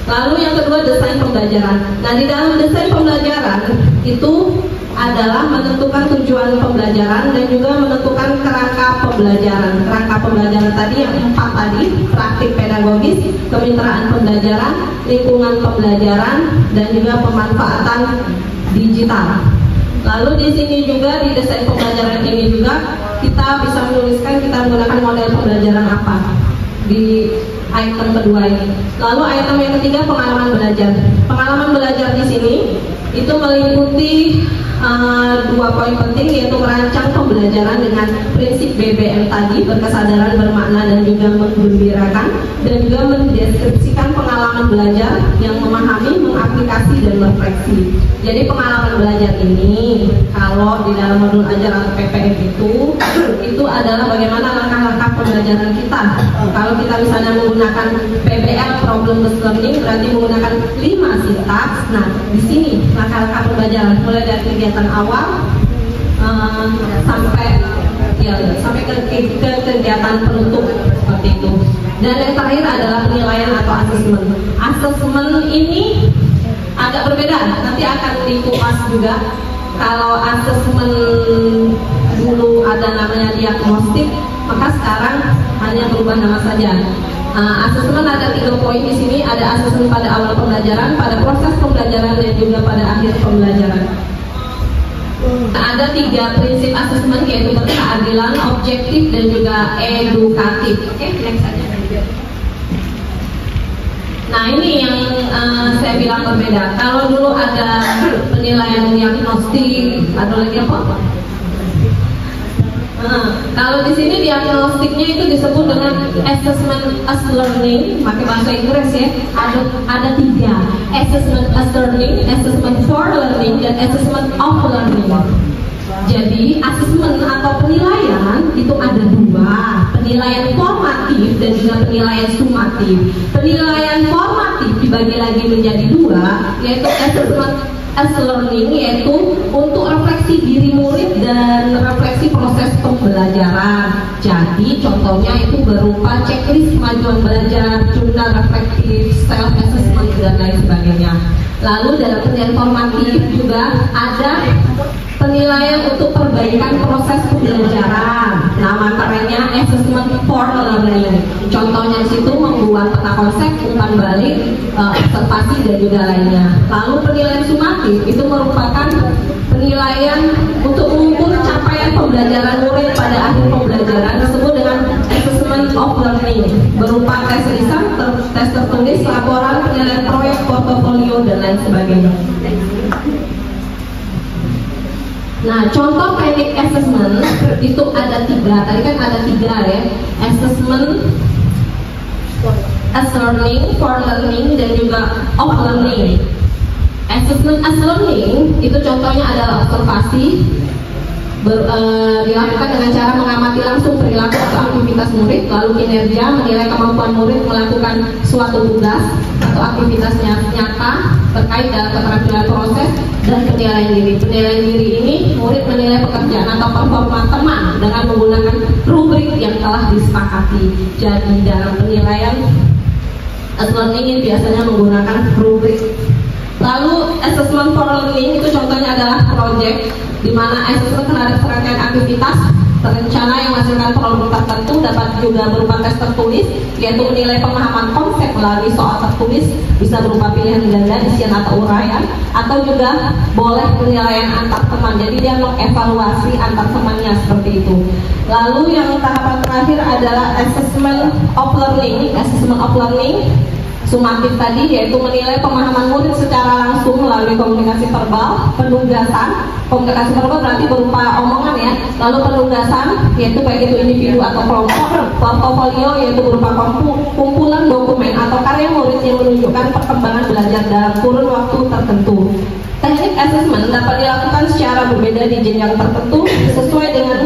Lalu yang kedua, desain pembelajaran. Nah, di dalam desain pembelajaran itu adalah menentukan tujuan pembelajaran dan juga menentukan kerangka pembelajaran. Kerangka pembelajaran tadi yang 4 tadi, praktik pedagogis, kemitraan pembelajaran, lingkungan pembelajaran, dan juga pemanfaatan digital. Lalu di sini juga di desain pembelajaran ini juga kita bisa menuliskan kita menggunakan model pembelajaran apa di item kedua ini. Lalu item yang ketiga, pengalaman belajar. Pengalaman belajar di sini itu meliputi 2 poin penting, yaitu merancang pembelajaran dengan prinsip BBM tadi, berkesadaran, bermakna, dan juga menggembirakan, dan juga mendeskripsikan pengalaman belajar yang memahami, mengaplikasi, dan merefleksi. Jadi pengalaman belajar ini kalau di dalam modul ajar atau PPM itu adalah bagaimana langkah-langkah pembelajaran kita. Kalau kita misalnya menggunakan PBL, problem based learning, berarti menggunakan 5 sintaks. Nah, di sini langkah-langkah pembelajaran mulai dari kegiatan awal sampai ke kegiatan penutup, seperti itu. Dan yang terakhir adalah penilaian atau asesmen. Asesmen ini agak berbeda, nanti akan dikupas juga. Kalau asesmen dulu ada namanya diagnostik, maka sekarang hanya berubah nama saja. Asesmen ada 3 poin di sini, ada asesmen pada awal pembelajaran, pada proses pembelajaran, dan juga pada akhir pembelajaran. Ada 3 prinsip asesmen, yaitu berkeadilan, objektif, dan juga edukatif. Oke, next saja. Nah, ini yang saya bilang berbeda. Kalau dulu ada penilaian diagnostik, ada lagi apa? Kalau di sini diagnostiknya itu disebut dengan assessment as learning, pakai bahasa Inggris ya. Ada 3, assessment as learning, assessment for learning, dan assessment of learning. Jadi asesmen atau penilaian itu ada 2, penilaian formatif dan juga penilaian sumatif. Penilaian formatif dibagi lagi menjadi 2, yaitu assessment as learning, yaitu untuk refleksi diri murid dan refleksi proses pembelajaran. Jadi contohnya itu berupa checklist kemajuan belajar, jurnal reflektif, self assessment, dan lain sebagainya. Lalu dalam penilaian formatif juga ada penilaian untuk perbaikan proses pembelajaran. Nama kerennya assessment for learning. Contohnya di situ membuat peta konsep, umpan balik, observasi, dan juga lainnya. Lalu penilaian sumatif itu merupakan penilaian untuk mengukur capaian pembelajaran murid pada akhir pembelajaran, disebut dengan assessment of learning, berupa tes lisan, tes tertulis, laporan, penilaian proyek, portofolio, dan lain sebagainya. Nah, contoh teknik assessment itu ada 3. Tadi kan ada 3 ya. Assessment as learning, for learning, dan juga of learning. Assessment as learning itu contohnya adalah observasi, dilakukan dengan cara mengamati langsung perilaku atau aktivitas murid, lalu kinerja, menilai kemampuan murid melakukan suatu tugas atau aktivitas nyata terkait dalam keterampilan proses, dan penilaian diri. Penilaian diri ini murid menilai pekerjaan atau performa teman dengan menggunakan rubrik yang telah disepakati. Jadi dalam penilaian as learning ini biasanya menggunakan rubrik. Lalu assessment for learning itu contohnya adalah project, di mana assessment terhadap serangkaian aktivitas terencana yang menghasilkan produk tertentu, dapat juga berupa tes tertulis, yaitu menilai pemahaman konsep melalui soal tertulis, bisa berupa pilihan ganda, isian atau uraian, atau juga boleh penilaian antar teman. Jadi dia mengevaluasi antar temannya, seperti itu. Lalu yang tahapan terakhir adalah assessment of learning. Assessment of learning sumatif tadi, yaitu menilai pemahaman murid secara langsung melalui komunikasi verbal, penugasan. Komunikasi verbal berarti berupa omongan ya, lalu penugasan yaitu baik itu individu atau kelompok, portofolio yaitu berupa kumpulan dokumen atau karya murid yang menunjukkan perkembangan belajar dalam kurun waktu tertentu. Teknik assessment dapat dilakukan secara berbeda di jenjang tertentu sesuai dengan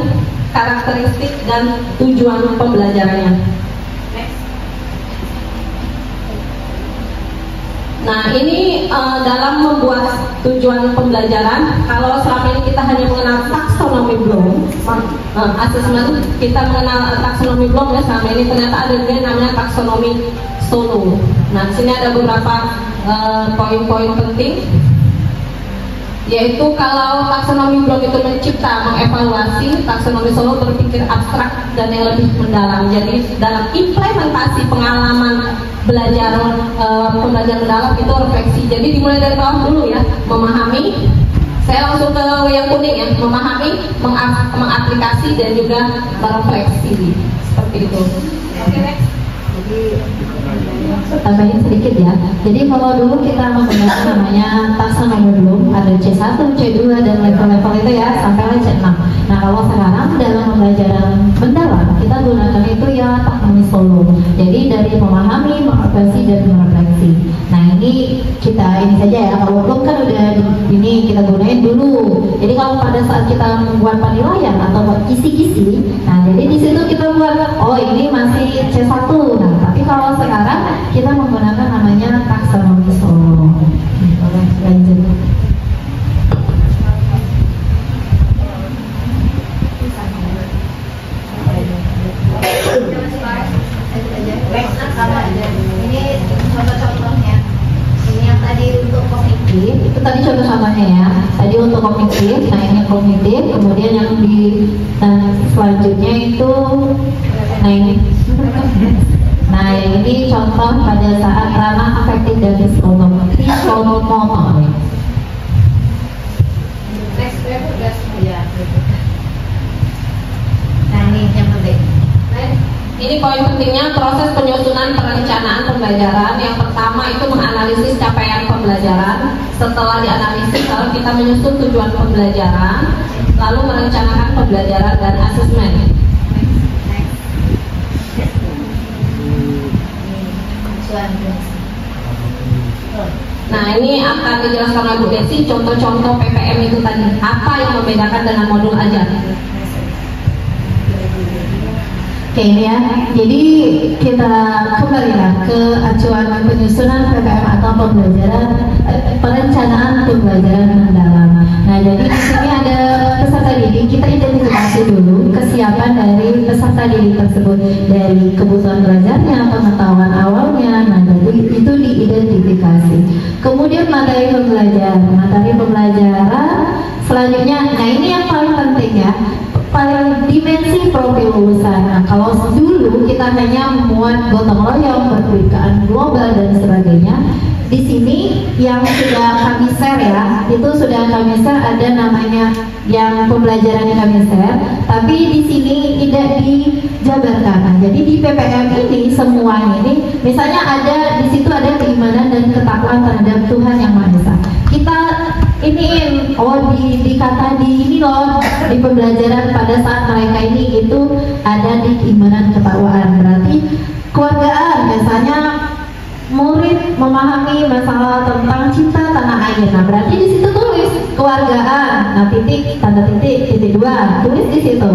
karakteristik dan tujuan pembelajarannya. Nah, ini dalam membuat tujuan pembelajaran, kalau selama ini kita hanya mengenal taksonomi Bloom, assessment kita mengenal taksonomi Bloom ya, selama ini ternyata ada juga yang namanya taksonomi Solo. Nah, di sini ada beberapa poin-poin penting, yaitu kalau taksonomi Bloom itu mencipta, mengevaluasi, taksonomi Solo berpikir abstrak dan yang lebih mendalam. Jadi dalam implementasi pengalaman belajar pembelajaran mendalam itu refleksi. Jadi dimulai dari bawah dulu ya, memahami. Saya langsung ke yang kuning ya, memahami, mengaplikasi dan juga merefleksi. Seperti itu. Oke, next. Tambahin sedikit ya. Jadi kalau dulu kita menggunakan namanya taksonomi Bloom, ada C1, C2 dan level-level itu ya sampai C6. Nah, kalau sekarang dalam pembelajaran mendalam kita gunakan itu ya taksonomi Solo. Jadi dari memahami, mengaplikasi dan merefleksi. Nah, ini kita ini saja ya. Kalau Bloom kan udah ini kita gunain dulu. Jadi kalau pada saat kita membuat penilaian atau kisi-kisi, nah jadi di situ kita buat oh ini masih C1. Nah, tapi kalau sekarang kita menggunakan namanya taksonomi Solo. Boleh lanjut. Ini contoh-contohnya. Ini yang tadi untuk kognitif. Itu tadi contoh contohnya ya. Tadi untuk kognitif, nah ini kognitif. Kemudian yang di selanjutnya itu, nah ini. Nah ini contoh pada saat ranah afektif dan psikomotor. Nah ini yang penting. Ini poin pentingnya proses penyusunan perencanaan pembelajaran. Yang pertama itu menganalisis capaian pembelajaran. Setelah dianalisis, lalu kita menyusun tujuan pembelajaran, lalu merencanakan pembelajaran dan asesmen. Nah, ini akan dijelaskan oleh Bu Desi contoh-contoh PPM itu tadi. Apa yang membedakan dengan modul ajar? Oke ini ya, jadi kita kembali ke acuan penyusunan PPM atau pembelajaran perencanaan pembelajaran mendalam. Nah jadi di sini ada peserta didik, kita identifikasi dulu kesiapan dari peserta didik tersebut dari kebutuhan belajarnya, pengetahuan awalnya. Nah jadi itu diidentifikasi. Kemudian materi pembelajaran, selanjutnya, nah ini yang paling penting ya. Paling dimensi profil lulusan. Nah, kalau dulu kita hanya memuat gotong royong, perbedaan global dan sebagainya. Di sini yang sudah kami share ya, itu sudah kami share ada namanya yang pembelajaran yang kami share, tapi di sini tidak dijabarkan. Nah, jadi di PPM ini semua ini, misalnya ada di situ ada keimanan dan ketakwaan terhadap Tuhan Yang Maha Esa. Kita iniin, oh di kata di ini loh di pembelajaran pada saat mereka ini itu ada di keimanan ketakwaan, berarti keluargaan. Misalnya murid memahami masalah tentang cinta tanah air, nah berarti di situ tulis keluargaan, nah titik tanda titik titik 2 tulis di situ.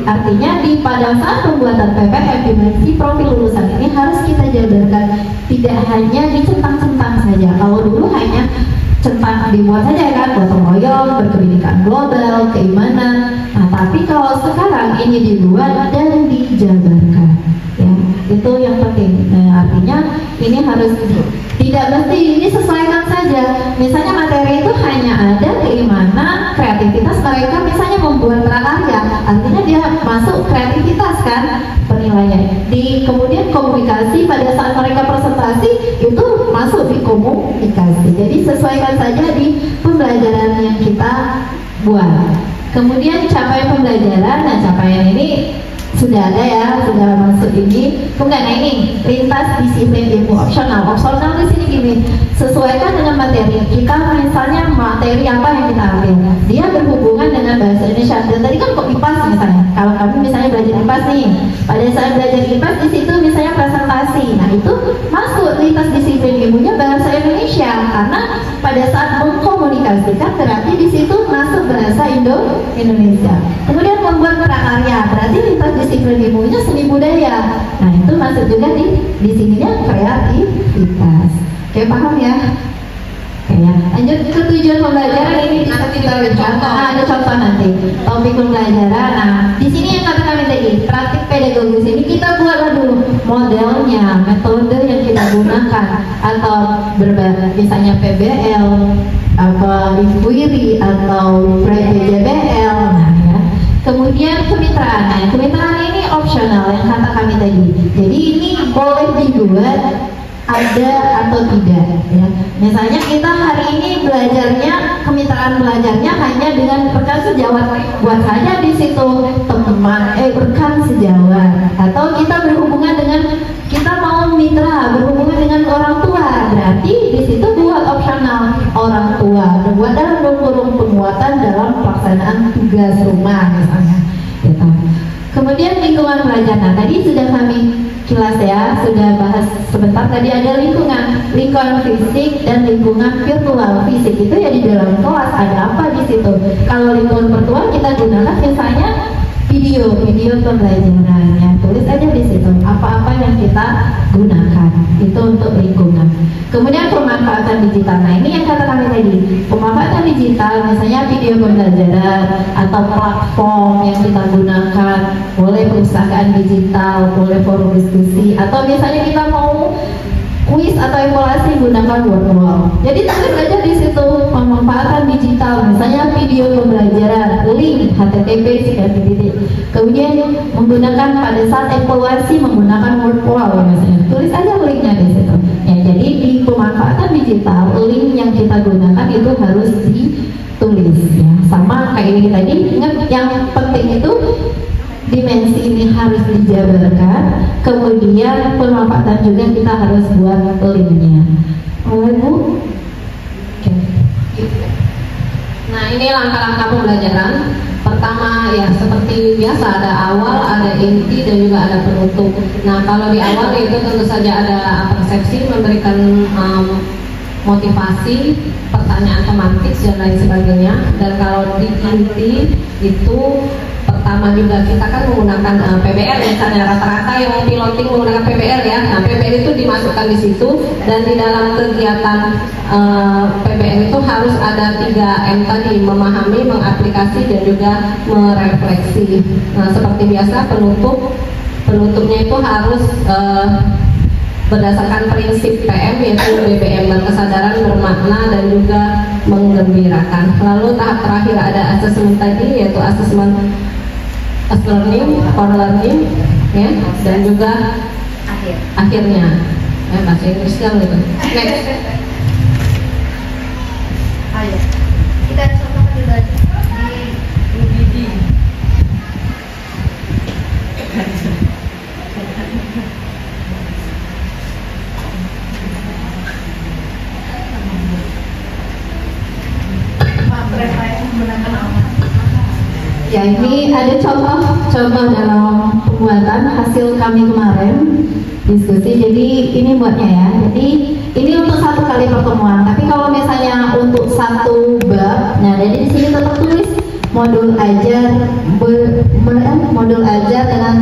Artinya pada saat pembuatan PPM dimensi profil lulusan ini harus kita jabarkan, tidak hanya dicentang-centang saja. Kalau dulu hanya centang dibuat saja kan, gotong royong, berpendidikan global, keimanan. Nah tapi kalau sekarang ini dibuat dan dijabarkan, ya itu yang penting. Nah, artinya ini harus tidak mesti ini sesuaikan saja. Misalnya materi itu hanya ada keimanan, kreativitas mereka misalnya membuat prakarya, artinya dia masuk kreativitas kan penilaian. Kemudian komunikasi pada saat mereka presentasi itu masuk di komunikasi. Jadi sesuaikan saja di pembelajaran yang kita buat. Kemudian capaian pembelajaran, nah capaian ini sudah ada ya, sudah masuk ini. Bukan, nah ini lintas disiplin ilmu opsional. Opsional di sini gini, sesuaikan dengan materi. Kita misalnya materi apa yang kita ambil, dia berhubungan dengan bahasa Indonesia. Dan tadi kan kok IPAS misalnya. Kalau kamu misalnya belajar IPAS nih, pada saat belajar IPAS di situ misalnya presentasi. Nah itu masuk lintas disiplin ilmunya bahasa Indonesia, karena pada saat mengkomunikasikan berarti di situ masuk bahasa Indonesia. Kemudian membuat prakarya, berarti lintas disiplin ilmunya seni budaya. Nah itu masuk juga di sininya kreativitas. Oke, paham ya? Oke ya. Lanjut ke tujuan pembelajaran, ini bisa kita lihat. Ada contoh nanti topik pembelajaran. Nah di sini yang kata kami tadi praktik pedagogis ini kita buatlah dulu modelnya, metode yang kita gunakan, atau misalnya PBL, apa inquiry atau PJBL. Nah ya. Kemudian kemitraan. Nah, kemitraan ini opsional yang kata kami tadi. Jadi ini boleh dibuat ada atau tidak ya. Misalnya kita hari ini belajarnya, kemitraan belajarnya hanya dengan rekan sejawat, buat saja di situ teman rekan sejawat, atau kita berhubungan dengan, kita mau mitra berhubungan dengan orang tua, berarti di situ buat opsional orang tua, buat dalam kurung penguatan dalam pelaksanaan tugas rumah misalnya gitu. Kemudian lingkungan belajar. Nah tadi sudah kami kilas ya, sudah bahas sebentar. Tadi ada lingkungan fisik dan lingkungan virtual. Fisik itu ya di dalam kelas, ada apa di situ. Kalau lingkungan virtual kita gunakan misalnya video pembelajaran ya. Tulis aja di situ apa-apa yang kita gunakan itu untuk lingkungan. Kemudian pemanfaatan digital. Nah ini yang kata kami tadi, pemanfaatan digital misalnya video pembelajaran atau platform yang kita gunakan, boleh perpustakaan digital, boleh forum diskusi, atau misalnya kita mau kuis atau evaluasi gunakan Word. Jadi tulis aja di situ pemanfaatan digital, misalnya video pembelajaran, link HTTP kemudian menggunakan pada saat evaluasi menggunakan Word misalnya, tulis aja linknya di situ. Ya, jadi di pemanfaatan digital link yang kita gunakan itu harus ditulis ya. Sama kayak ini tadi, ingat yang penting itu dimensi ini harus dijabarkan, kemudian pemanfaatan juga kita harus buat linknya. Boleh Bu? Oke. Nah ini langkah-langkah pembelajaran. Pertama ya seperti biasa, ada awal, ada inti, dan juga ada penutup. Nah kalau di awal itu tentu saja ada persepsi, memberikan motivasi, pertanyaan tematik dan lain sebagainya. Dan kalau di inti itu pertama juga kita kan menggunakan PBL, misalnya rata-rata yang piloting menggunakan PBL ya. Nah PBL itu dimasukkan di situ, dan di dalam kegiatan PBL itu harus ada 3M tadi, memahami, mengaplikasi, dan juga merefleksi. Nah seperti biasa penutupnya itu harus berdasarkan prinsip PM, yaitu BBM, dan kesadaran bermakna dan juga menggembirakan. Lalu tahap terakhir ada asesmen tadi, yaitu asesmen as learning, for learning ya, dan juga akhirnya bahasa Inggris kan gitu. Next. Ayo kita coba di UBD. Ya ini ada contoh dalam pembuatan hasil kami kemarin diskusi. Jadi ini buatnya ya. Jadi ini untuk 1 kali pertemuan. Tapi kalau misalnya untuk 1 bab, nah jadi di sini tetap tulis modul ajar dengan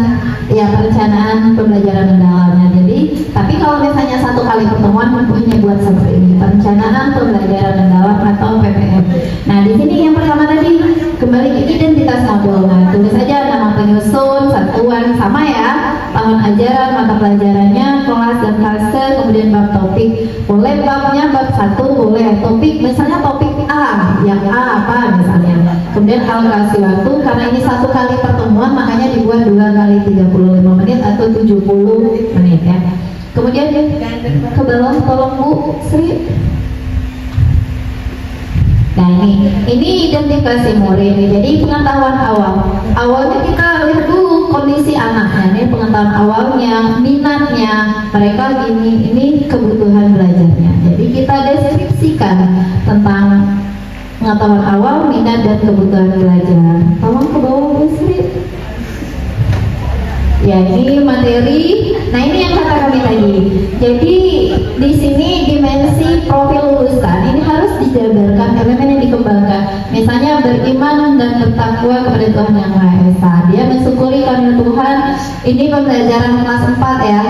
ya perencanaan pembelajaran mendalamnya. Jadi tapi kalau misalnya 1 kali pertemuan mempunyai buat seperti ini, perencanaan pembelajaran mendalam atau PPM. Nah di sini yang pertama tadi kembali ke identitas modul. Nah tulis saja nama penyusun, satuan, sama ya, tahun ajaran, mata pelajarannya, kelas dan fase, kemudian bab topik. Boleh babnya bab 1, boleh topik misalnya topik A, yang A apa misalnya. Kemudian alokasi waktu, karena ini 1 kali pertemuan makanya dibuat 2 kali 35 menit atau 70 menit ya. Kemudian ke bawah tolong Bu Sri. Nah ini identifikasi murid. Jadi pengetahuan awal. Awalnya kita lihat dulu kondisi anaknya, ini pengetahuan awalnya, minatnya, mereka ini kebutuhan belajarnya. Jadi kita deskripsikan tentang pengetahuan awal, minat dan kebutuhan belajar. Tolong ke bawah Bu Sri. Ya, ini materi. Nah, ini yang kata kami tadi. Jadi di sini dimensi profil lulusan ini harus dijabarkan, elemen yang dikembangkan. Misalnya beriman dan bertakwa kepada Tuhan Yang Maha Esa. Dia mensyukuri karunia Tuhan. Ini pembelajaran kelas 4 ya.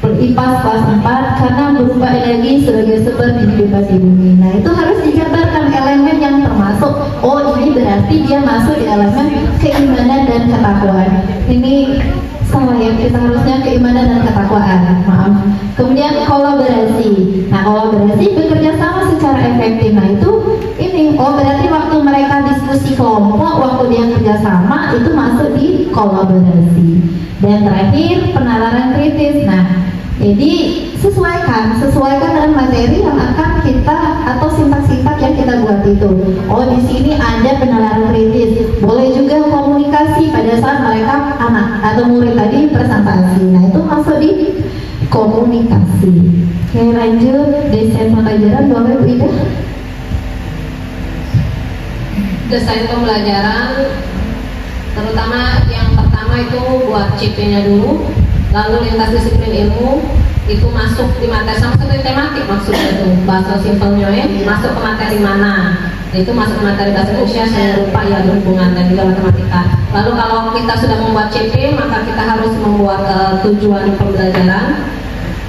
IPAS kelas 4 karena berupa energi sebagai sumber kehidupan di bumi. Nah, itu harus dijabarkan elemen yang termasuk. Oh, ini berarti dia masuk di elemen keimanan dan ketakwaan. Ini salah ya, kita harusnya keimanan dan ketakwaan. Maaf. Kemudian kolaborasi. Nah, kolaborasi bekerja sama secara efektif. Nah, itu ini. Oh, berarti waktu mereka diskusi kelompok, waktu dia kerjasama itu masuk di kolaborasi. Dan terakhir penalaran kritis. Nah, jadi sesuaikan dengan materi yang akan kita atau sintaks-sintaks yang kita buat itu. Oh, di sini ada penalaran kritis. Boleh juga komunikasi pada saat mereka anak atau murid tadi presentasi. Nah, itu masuk di komunikasi. Oke, lanjut desain pembelajaran boleh Bu Ida. Desain pembelajaran terutama yang pertama itu buat CP-nya dulu, lalu lintas disiplin ilmu itu masuk di materi sama seperti tematik, maksudnya itu bahasa simpelnya masuk ke materi mana, itu masuk ke materi bahasa Indonesia, seni rupa ya berhubungan dan juga matematika. Lalu kalau kita sudah membuat CP maka kita harus membuat tujuan pembelajaran.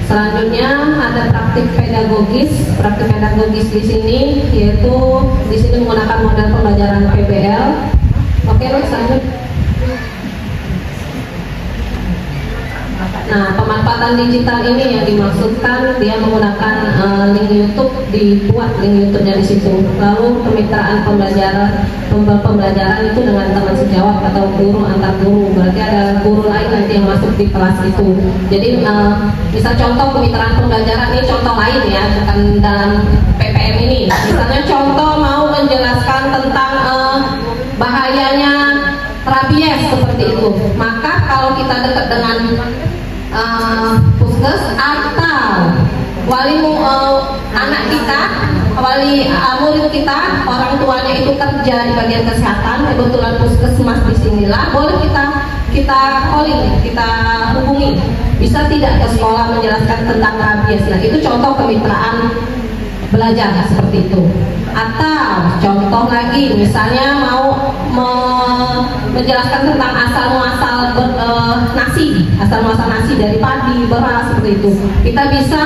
Selanjutnya ada praktik pedagogis. Praktik pedagogis di sini yaitu di sini menggunakan model pembelajaran PBL. Oke, lanjut. Nah, pemanfaatan digital ini yang dimaksudkan dia menggunakan link YouTube, dibuat link YouTube-nya di situ. Lalu kemitraan pembelajaran itu dengan teman sejawat atau guru antar guru. Berarti ada guru lain nanti yang masuk di kelas itu. Jadi bisa contoh kemitraan pembelajaran ini contoh lain ya, bukan dalam PPM ini. Misalnya contoh mau menjelaskan tentang bahayanya rabies seperti itu. Maka kalau kita dekat dengan puskes atau wali anak kita, wali murid kita, orang tuanya itu kerja di bagian kesehatan, kebetulan puskesmas di sinilah, boleh kita calling, kita hubungi. Bisa tidak ke sekolah menjelaskan tentang rabies. Nah, itu contoh kemitraan belajar seperti itu. Atau contoh lagi misalnya mau menjelaskan tentang asal muasal nasi dari padi, beras seperti itu. Kita bisa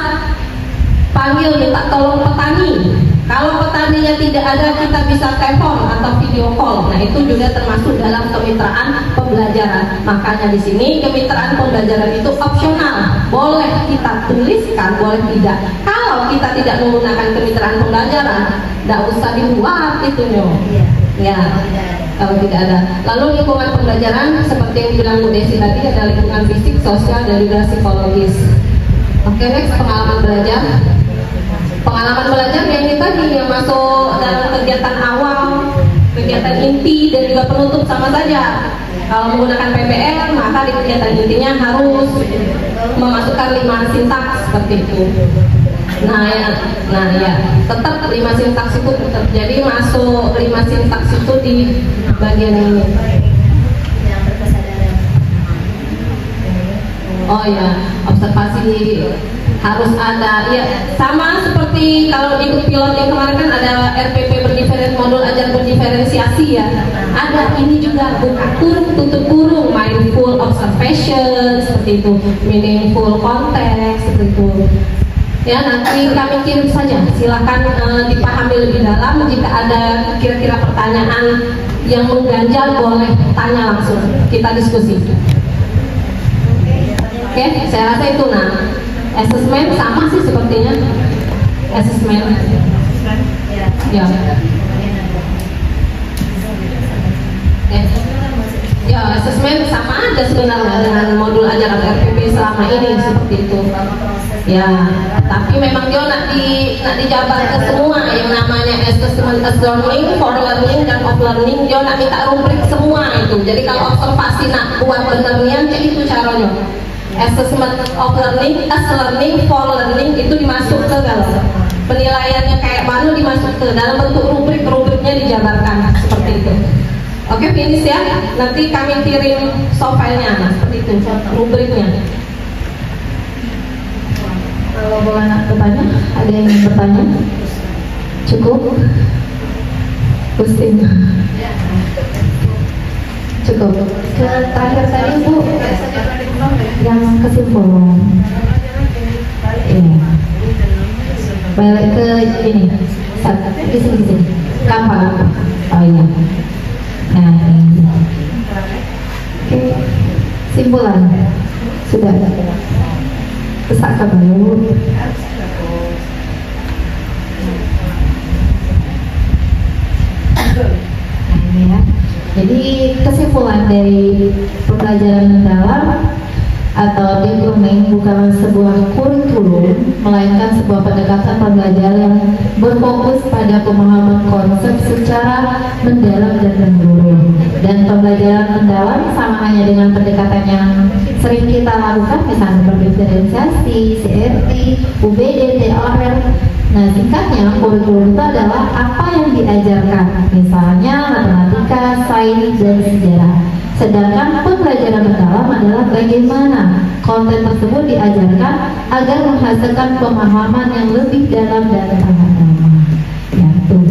panggil minta tolong petani. Kalau petaninya tidak ada, kita bisa telepon atau video call. Nah, itu juga termasuk dalam kemitraan pembelajaran. Makanya di sini kemitraan pembelajaran itu opsional. Boleh kita tuliskan, boleh tidak. Kalau kita tidak menggunakan kemitraan pembelajaran, tidak usah dibuat itu ya. Kalau tidak ada. Lalu lingkungan pembelajaran seperti yang dibilang Bu Desi tadi, ada lingkungan fisik, sosial, dan juga psikologis. Oke, next pengalaman belajar. Pengalaman belajar yang ini tadi yang masuk dalam kegiatan awal, kegiatan inti dan juga penutup sama saja. Kalau menggunakan PBL maka di kegiatan intinya harus memasukkan 5 sintaks seperti itu. Nah ya, tetap 5 sintaks itu tetap. Jadi masuk 5 sintaks itu di bagian ini. Oh ya, observasi harus ada, ya sama seperti kalau ikut pilot yang kemarin kan ada RPP modul ajar berdiferensiasi ya. Ada ini juga buka kurung tutup kurung, mindful observation seperti itu, meaningful context seperti itu. Ya, nanti kami kirim saja, silakan dipahami lebih dalam. Jika ada kira-kira pertanyaan yang mengganjal boleh tanya langsung, kita diskusi. Oke, saya rasa itu. Nah, assessment sama sih sepertinya. Assessment. Ya. Ya, assessment sama aja sebenarnya dengan modul ajaran RPP selama ini seperti itu. Ya, tapi memang dia nak dijabar ke semua yang namanya assessment as learning, for learning dan of learning, dia nak minta rubrik semua itu. Jadi kalau observasi nak buat benernya, jadi itu caranya. Assessment of learning, as learning, for learning itu dimasuk ke dalam penilaiannya kayak mana dimasuk ke dalam bentuk rubrik-rubriknya dijabarkan seperti itu. Oke, finish ya. Nanti kami kirim soft filenya, nah, seperti itu rubriknya. Kalau boleh bertanya, ada yang ingin bertanya? Cukup? Pusing. Cukup. Ke terakhir tadi Bu, yang kesimpulan. Iya. Balik ke ini. Di sini. Kapan? Oh iya. Nah ini. Oke. Simpulan. Sudah. Pesak baru. Nah ini ya. Jadi kesimpulan dari pembelajaran mendalam atau deep learning bukanlah sebuah kurikulum, melainkan sebuah pendekatan pembelajaran yang berfokus pada pemahaman konsep secara mendalam dan menyeluruh. Dan pembelajaran mendalam sama hanya dengan pendekatan yang sering kita lakukan, misalnya berdiferensiasi, CRT, UBD, TOR. Nah, singkatnya kurikulum itu adalah apa yang diajarkan, misalnya matematika, sains, dan sejarah. Sedangkan pembelajaran mendalam adalah bagaimana konten tersebut diajarkan agar menghasilkan pemahaman yang lebih dalam dan tahan lama. Ya, tuh.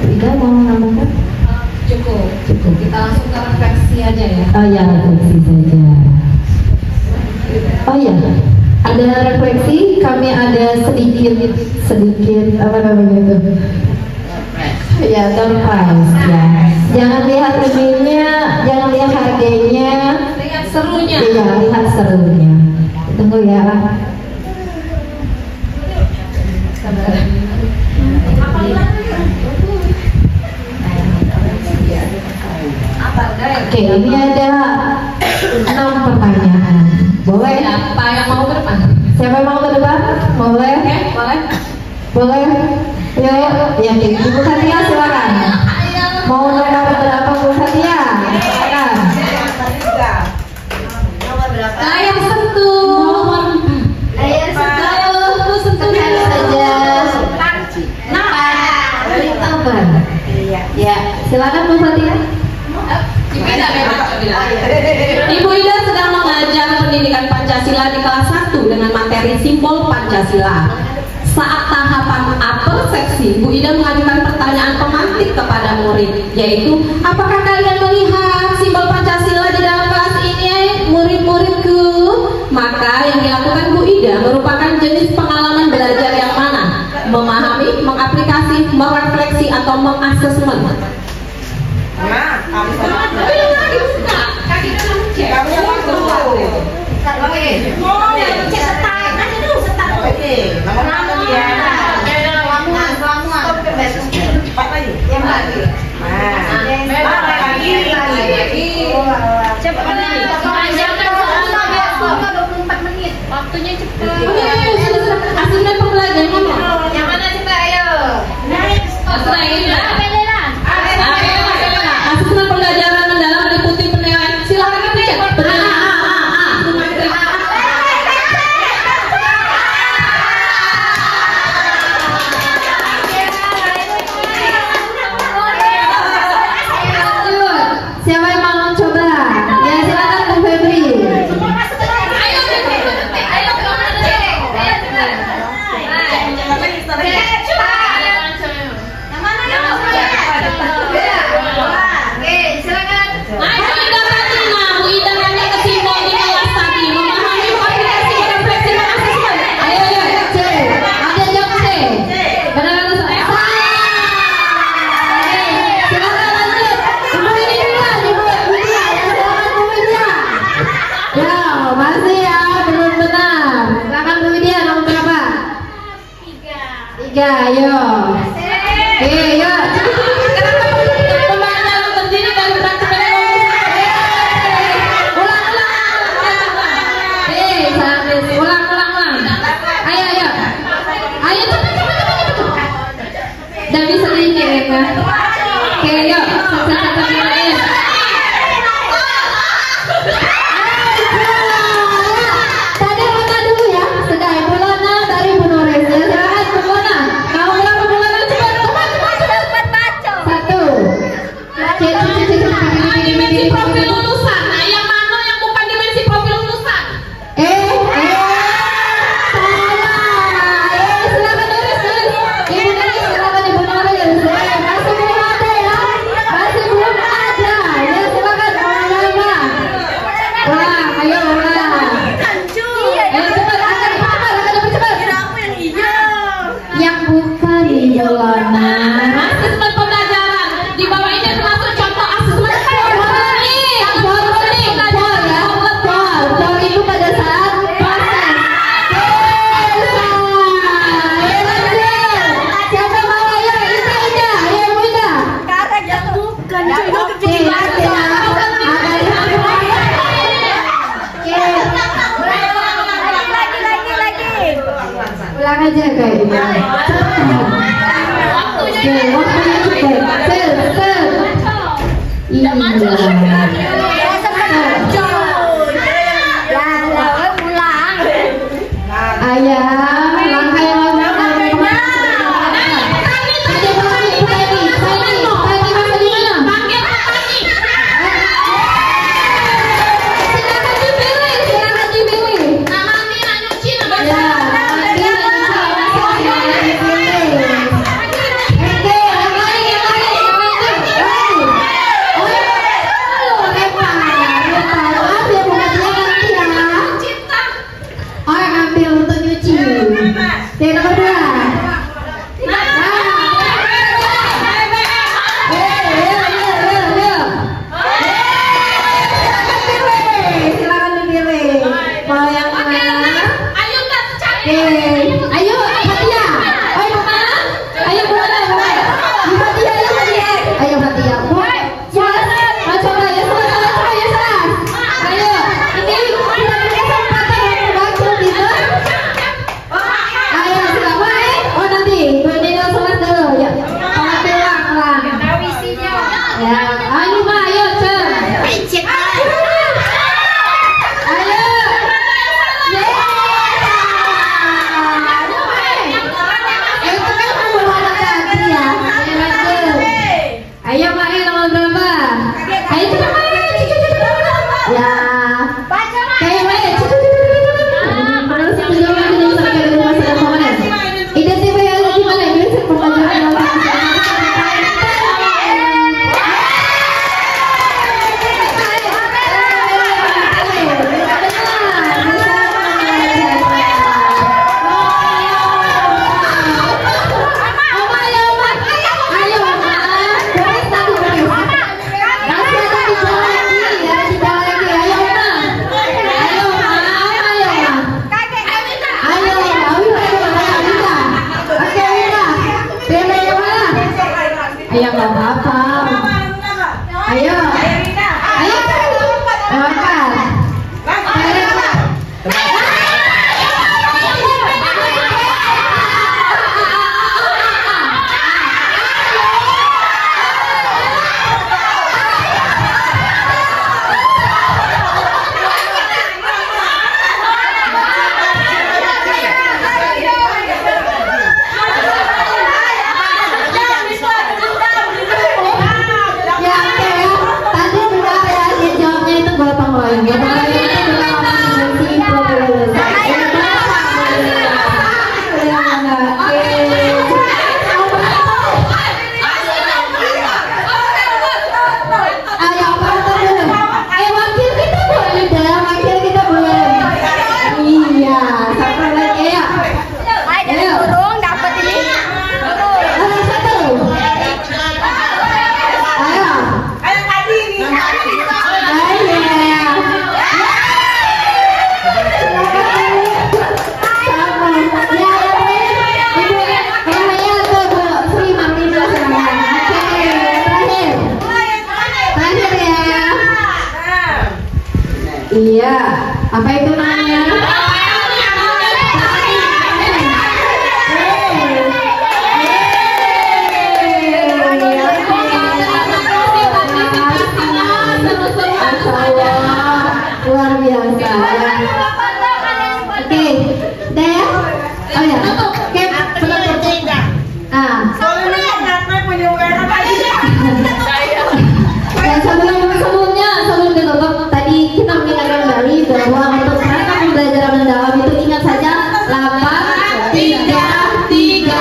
Ida mau menambahkan? Cukup. Kita langsung ke refleksi aja ya. Oh ya, refleksi saja. Oh ya, ada refleksi. Kami ada sedikit apa namanya itu? Ya, surprise ya. Jangan lihat ininya, jangan lihat harganya. Lihat serunya. Iya, lihat serunya. Tunggu ya. Oke, ini ada 6 pertanyaan. Boleh? Siapa yang mau ke depan? Siapa yang mau ke depan? Boleh? Oke, boleh. Boleh? Yuk, ya, Ibu Fatia silakan. Mau nomor berapa Bu Fatia? Silakan. Ayam sentuh. Ayam Ayo, sentuh saja. Apa? Ya, silakan Bu Fatia. Ibu Ida sedang mengajar pendidikan Pancasila di kelas 1 dengan materi simbol Pancasila. Saat tahapan apersepsi, Bu Ida mengajukan pertanyaan pemantik kepada murid, yaitu, apakah kalian melihat simbol Pancasila di dalam kelas ini, murid-muridku? Maka yang dilakukan Bu Ida merupakan jenis pengalaman belajar yang mana? Memahami, mengaplikasi, merefleksi, atau mengasesmen? Waktunya cepat. Aslinya pembelajaran Yang mana coba ayo. Asesmen pembelajaran mendalam meliputi penilaian. Silakan dicek. Siapa yang mau coba? Ya, silakan Bu Febri. Tiga, ayo. Ayo. Pembelajaran berdiri dari praktik ulang. Ulang. Ayo Pulang aja kayaknya. Oke, waktunya cepat. Iya. Ayah, langkah yang Iya, apa itu namanya? Luar biasa. Oke, deh. Oh ya, oke, sebelum ditutup tadi kita mengingatkan kembali bahwa untuk rangka pembelajaran mendalam itu ingat saja 8, 3, 3,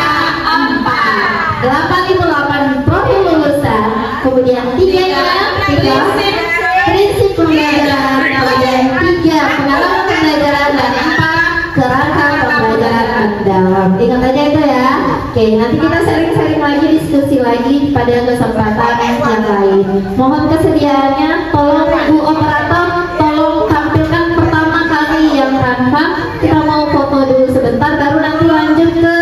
4. 8 itu 8 profil lulusan, kemudian 3-nya prinsip pembelajaran, kemudian 3 pengalaman pembelajaran, dan 4 kerangka pembelajaran mendalam. Ingat aja itu ya. Oke, nanti kita sharing-sharing lagi, diskusi lagi pada kesempatan yang lain. Mohon kesediaannya, tolong Bu Operator, tolong tampilkan pertama kali yang Ranfa. Kita mau foto dulu sebentar, baru nanti lanjut ke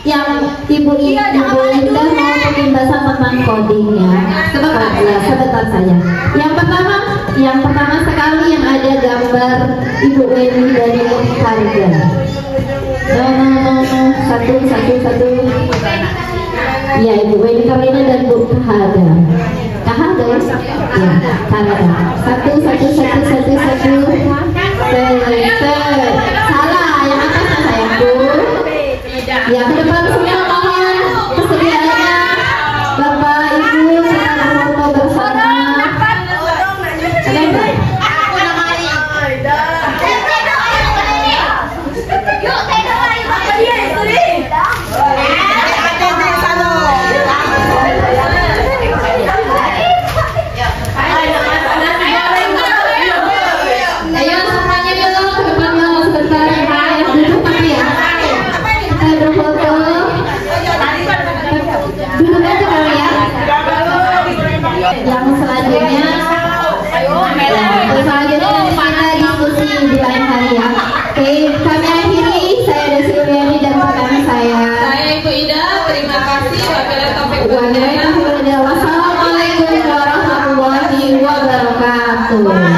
yang Ibu Linda mau pembahasan tentang codingnya. Sebentar ya, sebentar saja. Yang pertama sekali yang ada gambar Ibu Weni dari harga. Ya, Ibu Weni Karina dan Bu Kahada. Kahada ya? Ya, Kahada. Satu. Salah, yang atas sayangku. Ya, ke depan semua mohon kesediaannya. Bapak, Ibu, kita berfoto bersama. Ada enggak? Yang selanjutnya kita diskusi di lain hari ya. Oke, kami akhiri. Saya Desi Uliani dan rekan saya. Saya Ibu Ida, terima kasih. Wabillahi taufiq wal hidayah. Wassalamualaikum warahmatullahi wabarakatuh.